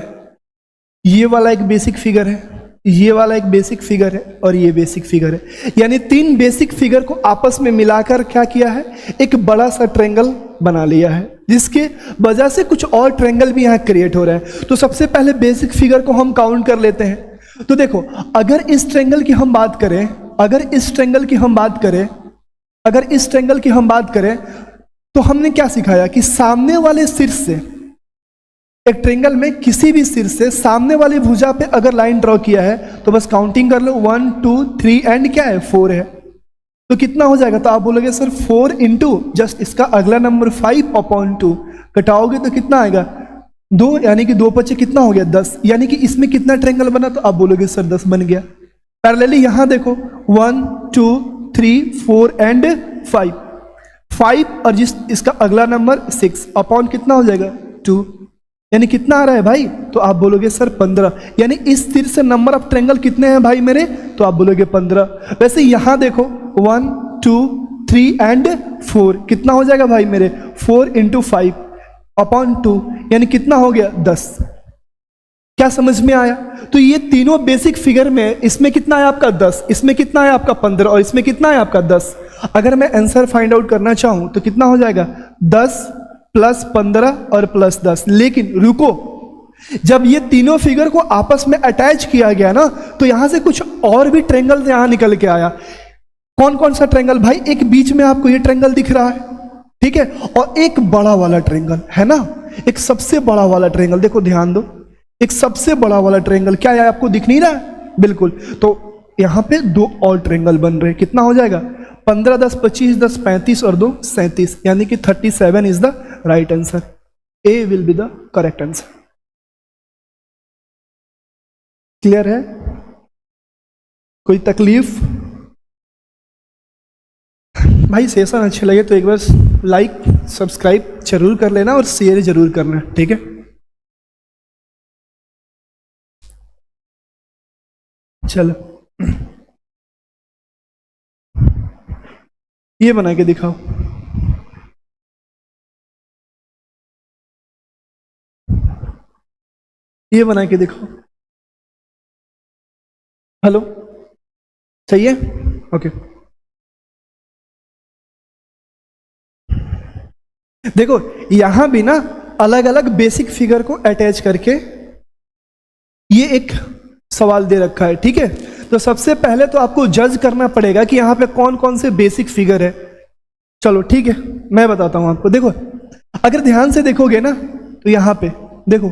ये वाला एक बेसिक फिगर है, ये वाला एक बेसिक फिगर है और ये बेसिक फिगर है, यानी तीन बेसिक फिगर को आपस में मिलाकर क्या किया है, एक बड़ा सा ट्रायंगल बना लिया है, जिसके वजह से कुछ और ट्रायंगल भी यहाँ क्रिएट हो रहा है। तो सबसे पहले बेसिक फिगर को हम काउंट कर लेते हैं। तो देखो, अगर इस ट्रायंगल की हम बात करें, अगर इस ट्रायंगल की हम बात करें, अगर इस ट्रायंगल की हम बात करें, तो हमने क्या सिखाया कि सामने वाले शीर्ष से, एक ट्रायंगल में किसी भी शीर्ष से सामने वाली भुजा पे अगर लाइन ड्रॉ किया है तो बस काउंटिंग कर लो, 1 2 3 एंड क्या है 4 है, तो कितना हो जाएगा? तो आप बोलोगे सर 4 इंटू जस्ट इसका अगला नंबर 5/2 कटाओगे तो कितना आएगा? 2, यानी कि 2 पचे कितना हो गया? 10, यानी कि इसमें कितना ट्रायंगल बना? तो आप बोलोगे सर 10 बन गया। पैरेलली यहां देखो 1 2 3 4 एंड 5 और जिस इसका अगला नंबर 6 अपॉन कितना हो जाएगा? 2, यानी कितना आ रहा है भाई? तो आप बोलोगे सर 15, यानी इस तीर से नंबर ऑफ ट्रायंगल कितने हैं भाई मेरे? तो आप बोलोगे 15। वैसे यहां देखो 1 2 3 एंड 4 कितना हो जाएगा भाई मेरे? 4 इंटू 5/2, यानी कितना हो गया? 10। क्या समझ में आया? तो ये तीनों बेसिक फिगर में इसमें कितना है आपका? 10, इसमें कितना है आपका? 15 और इसमें कितना है आपका? 10। अगर मैं आंसर फाइंड आउट करना चाहूं तो कितना हो जाएगा? 10 प्लस 15 और प्लस 10। लेकिन रुको, जब ये तीनों फिगर को आपस में अटैच किया गया ना, तो यहां से कुछ और भी ट्रायंगल यहां निकल के आया। कौन कौन सा ट्रायंगल भाई? एक बीच में आपको ये ट्रायंगल दिख रहा है, ठीक है, और एक बड़ा वाला ट्रायंगल है ना, एक सबसे बड़ा वाला ट्रायंगल, देखो ध्यान दो, एक सबसे बड़ा वाला ट्रायंगल क्या है? आपको दिख नहीं रहा है? बिल्कुल। तो यहां पे 2 और ट्रायंगल बन रहे, कितना हो जाएगा? 15 10 25 10 35 और 2 37, यानी कि 37 is the right answer. A will be the correct answer. Clear है? कोई तकलीफ? भाई सेशन अच्छे लगे तो एक बार लाइक सब्सक्राइब जरूर कर लेना और शेयर जरूर करना, ठीक है? चलो, ये बना के दिखाओ। ये बना के दिखाओ। हेलो, सही है? ओके। देखो यहां भी ना अलग अलग बेसिक फिगर को अटैच करके ये एक सवाल दे रखा है, ठीक है? तो सबसे पहले तो आपको जज करना पड़ेगा कि यहां पे कौन कौन से बेसिक फिगर है। चलो ठीक है, मैं बताता हूं आपको। देखो, अगर ध्यान से देखोगे ना तो यहां पे देखो,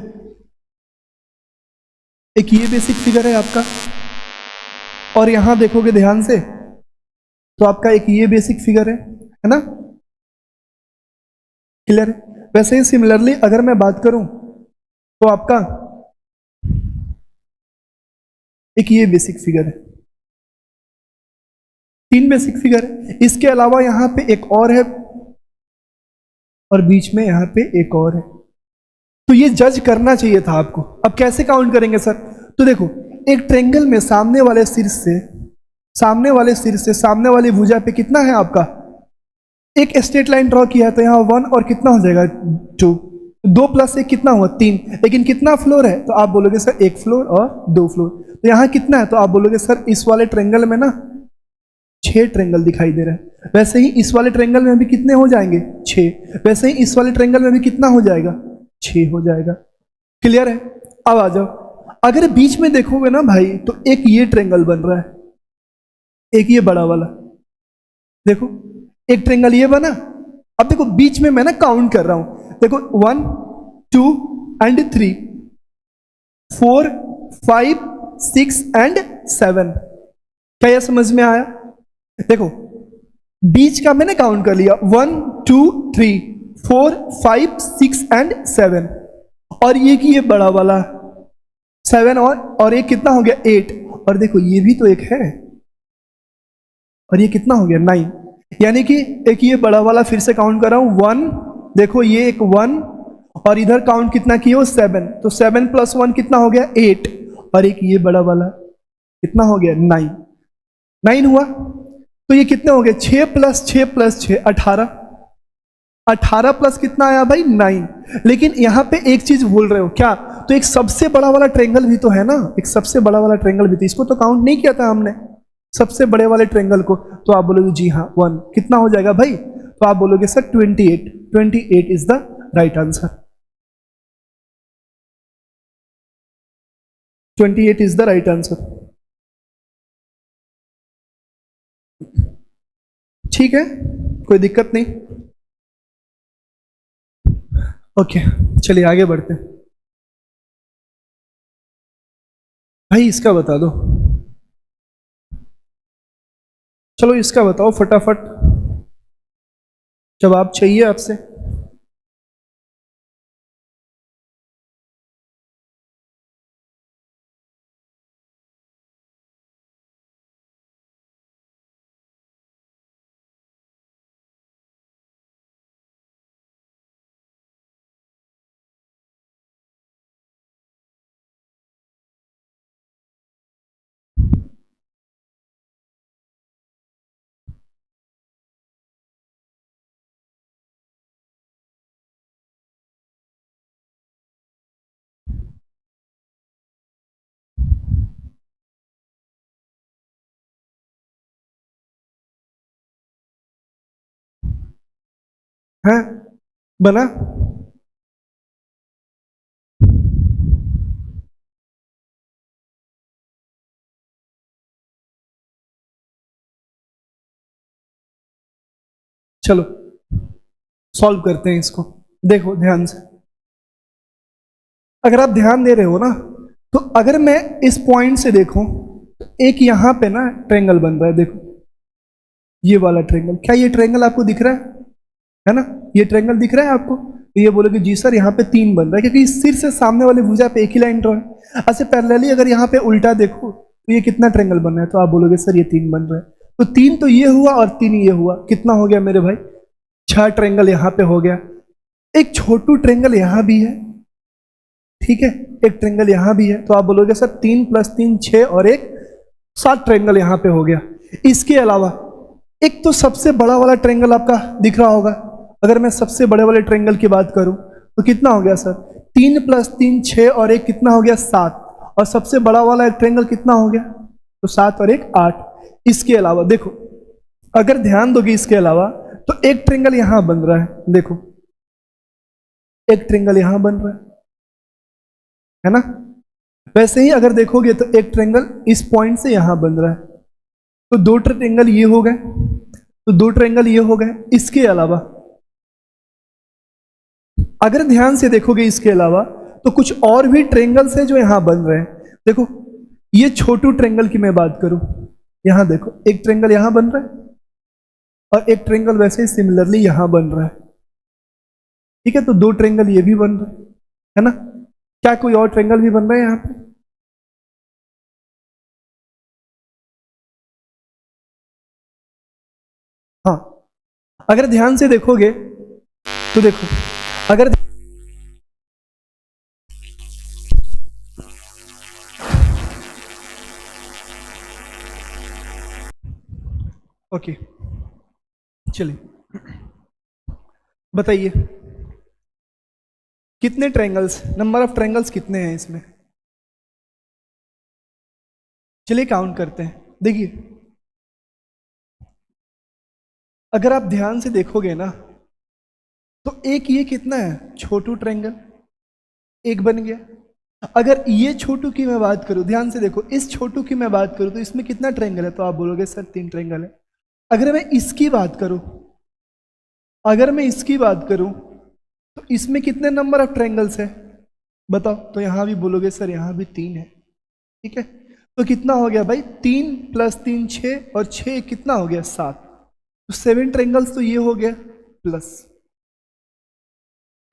एक ये बेसिक फिगर है आपका, और यहां देखोगे ध्यान से तो आपका एक ये बेसिक फिगर है ना? क्लियर है? वैसे ही सिमिलरली अगर मैं बात करूं तो आपका एक ये बेसिक फिगर है, 3 बेसिक फिगर है। इसके अलावा यहां पे एक और है और बीच में यहां पे एक और है। तो ये जज करना चाहिए था आपको। अब कैसे काउंट करेंगे सर? तो देखो, एक ट्रायंगल में सामने वाले शीर्ष से सामने वाली भुजा पे कितना है आपका? एक स्ट्रेट लाइन ड्रॉ किया है, तो यहाँ 1 और कितना हो जाएगा? 2। 2 प्लस 1 कितना हुआ? 3। लेकिन कितना फ्लोर है? तो आप बोलोगे सर 1 फ्लोर और 2 फ्लोर। तो यहाँ कितना है? तो आप बोलोगे सर इस वाले ट्रायंगल में ना 6 ट्रायंगल दिखाई दे रहा है। वैसे ही इस वाले ट्रायंगल में भी कितने हो जाएंगे? 6। वैसे ही इस वाले ट्रायंगल में भी कितना हो जाएगा? 6 हो जाएगा। क्लियर है? अब आ जाओ, अगर बीच में देखोगे ना भाई तो एक ये ट्रायंगल बन रहा है, एक ये बड़ा वाला, देखो एक ट्रायंगल ये बना। अब देखो बीच में मैं ना काउंट कर रहा हूं, देखो 1 2 एंड 3 4 5 6 एंड 7। क्या यह समझ में आया? देखो बीच का मैंने काउंट कर लिया, 1 2 3 4 5 6 एंड 7, और ये कि ये बड़ा वाला 7 और एक कितना हो गया? 8, और देखो ये भी तो एक है, और ये कितना हो गया? 9। यानी कि एक ये बड़ा वाला फिर से काउंट कर रहा हूं, 1, देखो ये एक 1, और इधर काउंट कितना किया हो? 7। तो 7 प्लस 1 कितना हो गया? 8, और एक ये बड़ा वाला कितना हो गया? 9। 9 हुआ। तो ये कितने हो गए? 6 प्लस 6 प्लस 6 18। 18 प्लस कितना आया भाई 9। लेकिन यहां पे एक चीज भूल रहे हो क्या, तो एक सबसे बड़ा वाला ट्रायंगल भी तो है ना, एक सबसे बड़ा वाला ट्रायंगल भी तो, इसको तो काउंट नहीं किया था हमने सबसे बड़े वाले ट्रायंगल को। तो आप बोलोगे जी हाँ 1, कितना हो जाएगा भाई, तो आप बोलोगे sir 28, 28 is the right answer, 28 is the right answer. ठीक है, कोई दिक्कत नहीं। ओके चलिए आगे बढ़ते हैं। भाई इसका बता दो, चलो इसका बताओ फटाफट, जवाब चाहिए आपसे। है बना, चलो सॉल्व करते हैं इसको। देखो ध्यान से, अगर आप ध्यान दे रहे हो ना, तो अगर मैं इस पॉइंट से देखूं तो एक यहां पे ना ट्रायंगल बन रहा है, देखो ये वाला ट्रायंगल, क्या ये ट्रायंगल आपको दिख रहा है ना, ये ट्रायंगल दिख रहा है आपको, तो ये बोलोगे जी सर यहाँ पे 3 बन रहा है, क्योंकि इस सिर से सामने वाली भुजा पे एक ही लाइन ड्रॉ है। ऐसे पैरेलली अगर यहाँ पे उल्टा देखो तो ये कितना ट्रायंगल बन रहा है, तो आप बोलोगे सर ये 3 बन रहा है। तो 3 तो ये हुआ और 3 ये हुआ, कितना हो गया मेरे भाई, 6 ट्रायंगल यहाँ पे हो गया। एक छोटू ट्रायंगल यहाँ भी है, ठीक है, एक ट्रायंगल यहाँ भी है, तो आप बोलोगे सर 3 + 3 6 और एक 7 ट्रायंगल यहाँ पे हो गया। इसके अलावा एक तो सबसे बड़ा वाला ट्रायंगल आपका दिख रहा होगा, अगर मैं सबसे बड़े वाले ट्रायंगल की बात करूं तो कितना हो गया सर, 3 + 3 6 और एक कितना हो गया 7, और सबसे बड़ा वाला ट्रायंगल कितना हो गया, तो 7 और एक 8। इसके अलावा देखो, अगर ध्यान दोगे इसके अलावा, तो एक ट्रायंगल यहां बन रहा है, देखो एक ट्रायंगल यहां बन रहा है ना, वैसे ही अगर देखोगे तो एक ट्रायंगल इस पॉइंट से यहां बन रहा है, तो 2 ट्रायंगल ये हो गए, तो 2 ट्रायंगल ये हो गए। इसके अलावा अगर ध्यान से देखोगे इसके अलावा, तो कुछ और भी ट्रायंगल्स हैं जो यहां बन रहे हैं। देखो ये छोटू ट्रायंगल की मैं बात करूं, यहां देखो एक ट्रायंगल यहां बन रहा है और एक ट्रायंगल वैसे ही सिमिलरली यहां बन रहा है, ठीक है, तो 2 ट्रायंगल ये भी बन रहे है ना। क्या कोई और ट्रायंगल भी बन रहा है यहां पे, हाँ अगर ध्यान से देखोगे तो देखो, अगर ओके चलिए बताइए कितने ट्रायंगल्स, नंबर ऑफ ट्रायंगल्स कितने हैं इसमें, चलिए काउंट करते हैं। देखिए अगर आप ध्यान से देखोगे ना, तो एक ये कितना है छोटू ट्रायंगल, एक बन गया। अगर ये छोटू की मैं बात करूं, ध्यान से देखो, इस छोटू की मैं बात करूं तो इसमें कितना ट्रायंगल है, तो आप बोलोगे सर 3 ट्रायंगल है। अगर मैं इसकी बात करूं, अगर मैं इसकी बात करूं तो इसमें कितने नंबर ऑफ ट्रायंगल्स है बताओ, तो यहां भी बोलोगे सर यहां भी 3 है, ठीक है, तो कितना हो गया भाई, 3 + 3 6 और 6 कितना हो गया 7, तो 7 ट्रायंगल्स तो ये हो गया प्लस।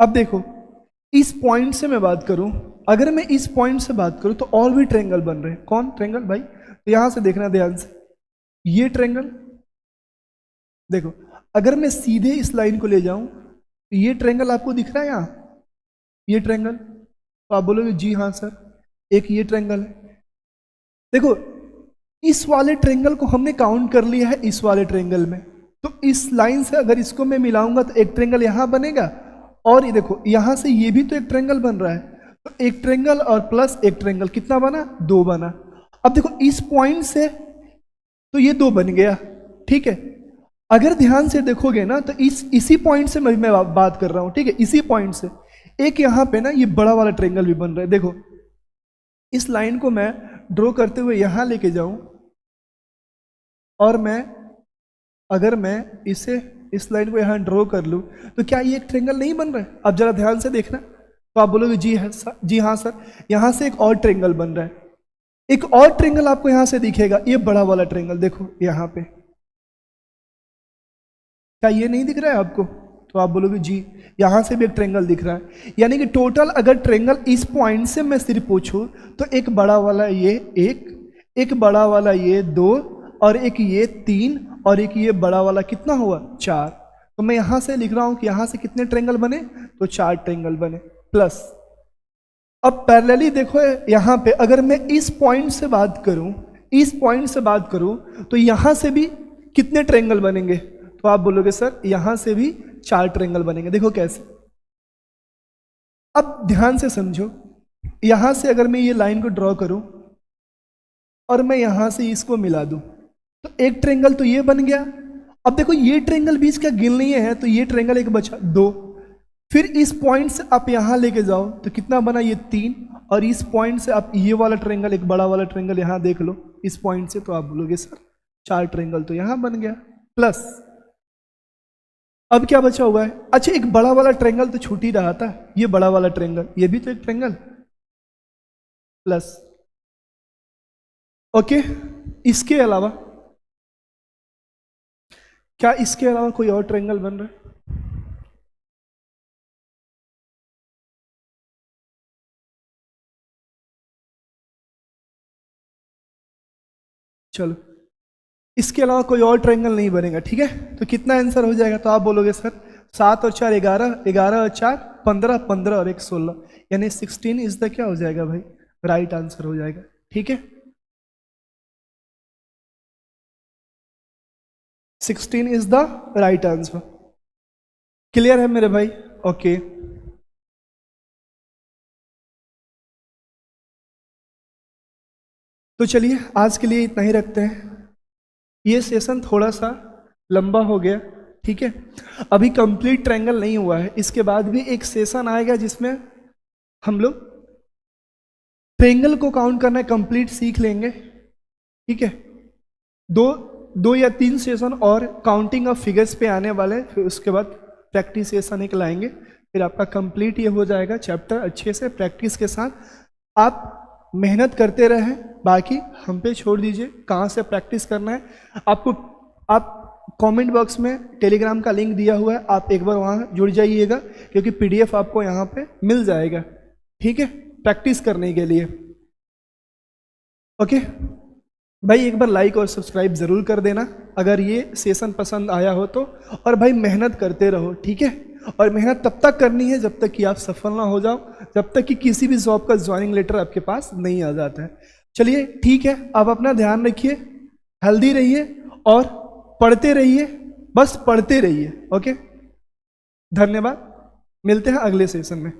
अब देखो इस पॉइंट से मैं बात करूं, अगर मैं इस पॉइंट से बात करूं तो और भी ट्रायंगल बन रहे हैं, कौन ट्रायंगल भाई, तो यहां से देखना ध्यान से, ये ट्रायंगल देखो, अगर मैं सीधे इस लाइन को ले जाऊं तो ये ट्रायंगल आपको दिख रहा है यहां, ये ट्रायंगल, तो आप बोलोगे जी हाँ सर, एक ये ट्रायंगल है। देखो इस वाले ट्रायंगल को हमने काउंट कर लिया है इस वाले ट्रायंगल में, तो इस लाइन से अगर इसको मैं मिलाऊंगा तो एक ट्रेंगल यहां बनेगा, और ये देखो यहां से ये भी तो एक ट्रेंगल बन रहा है, तो एक ट्रेंगल और प्लस एक ट्रेंगल कितना बना, 2 बना। अब देखो इस पॉइंट से तो ये 2 बन गया, ठीक है। अगर ध्यान से देखोगे ना तो इसी पॉइंट से मैं बात कर रहा हूं, ठीक है, इसी पॉइंट से एक यहां पे ना ये बड़ा वाला ट्रेंगल भी बन रहा है। देखो इस लाइन को मैं ड्रॉ करते हुए यहां लेके जाऊं, और अगर मैं इसे इस लाइन को यहां ड्रॉ कर लूं तो क्या ये एक ट्रेंगल नहीं बन रहा है? अब जरा ध्यान से देखना, तो आप बोलोगे जी है सर, जी हाँ सर, यहां से एक और ट्रेंगल बन रहा है, एक और ट्रेंगल आपको यहां से दिखेगा, ये बड़ा वाला ट्रेंगल देखो यहां पे, क्या ये नहीं दिख रहा है आपको? तो आप बोलोगे जी यहां से भी एक ट्रेंगल दिख रहा है। यानी कि टोटल अगर ट्रेंगल इस पॉइंट से मैं सिर्फ पूछूं तो एक बड़ा वाला ये एक बड़ा वाला ये 2, और एक ये 3, और एक ये बड़ा वाला कितना हुआ, 4। तो मैं यहां से लिख रहा हूं कि यहां से कितने ट्रेंगल बने, तो 4 ट्रेंगल बने प्लस। अब पैरेलली देखो यहां पे अगर मैं इस पॉइंट से बात करूं तो यहां से भी कितने ट्रेंगल बनेंगे, तो आप बोलोगे सर यहां से भी 4 ट्रेंगल बनेंगे। देखो कैसे, अब ध्यान से समझो, यहां से अगर मैं ये लाइन को ड्रॉ करूं और मैं यहां से इसको मिला दूं तो एक ट्रेंगल तो ये बन गया। अब देखो ये ट्रेंगल भी इसका गिन नहीं है, तो ये ट्रेंगल एक बचा 2। फिर इस पॉइंट से आप यहां लेके जाओ तो कितना बना, ये 3, और इस पॉइंट से आप ये वाला ट्रेंगल, एक बड़ा वाला ट्रेंगल यहां देख लो इस पॉइंट से, तो आप बोलोगे सर 4 ट्रेंगल तो यहां बन गया प्लस। अब क्या बचा हुआ है, अच्छा एक बड़ा वाला ट्रेंगल तो छूट ही रहा था, ये बड़ा वाला ट्रेंगल, ये भी तो एक ट्रेंगल प्लस। ओके, इसके अलावा क्या इसके अलावा कोई और ट्रेंगल बन रहा है? चलो इसके अलावा कोई और ट्रायंगल नहीं बनेगा, ठीक है। तो कितना आंसर हो जाएगा, तो आप बोलोगे सर 7 और 4 11, 11 और 4 15, 15 और 1 16, यानी 16 इज द क्या हो जाएगा भाई, राइट आंसर हो जाएगा, ठीक है। 16 is the right answer. Clear है मेरे भाई? ओके तो चलिए आज के लिए इतना ही रखते हैं, ये सेशन थोड़ा सा लंबा हो गया, ठीक है। अभी कंप्लीट ट्रायंगल नहीं हुआ है, इसके बाद भी एक सेशन आएगा जिसमें हम लोग ट्रायंगल को काउंट करना कंप्लीट सीख लेंगे, ठीक है। दो या 3 सेशन और काउंटिंग ऑफ फिगर्स पे आने वाले हैं, फिर उसके बाद प्रैक्टिस सेशन एक लाएंगे, फिर आपका कंप्लीट ये हो जाएगा चैप्टर अच्छे से प्रैक्टिस के साथ। आप मेहनत करते रहें, बाकी हम पे छोड़ दीजिए कहाँ से प्रैक्टिस करना है आपको। आप कमेंट बॉक्स में टेलीग्राम का लिंक दिया हुआ है, आप एक बार वहाँ जुड़ जाइएगा, क्योंकि पीडीएफ आपको यहाँ पे मिल जाएगा, ठीक है, प्रैक्टिस करने के लिए। ओके भाई, एक बार लाइक और सब्सक्राइब ज़रूर कर देना अगर ये सेशन पसंद आया हो तो, और भाई मेहनत करते रहो, ठीक है। और मेहनत तब तक करनी है जब तक कि आप सफल ना हो जाओ, जब तक कि किसी भी जॉब का ज्वाइनिंग लेटर आपके पास नहीं आ जाता है। चलिए ठीक है, आप अपना ध्यान रखिए, हेल्दी रहिए और पढ़ते रहिए, बस पढ़ते रहिए। ओके, धन्यवाद, मिलते हैं अगले सेशन में।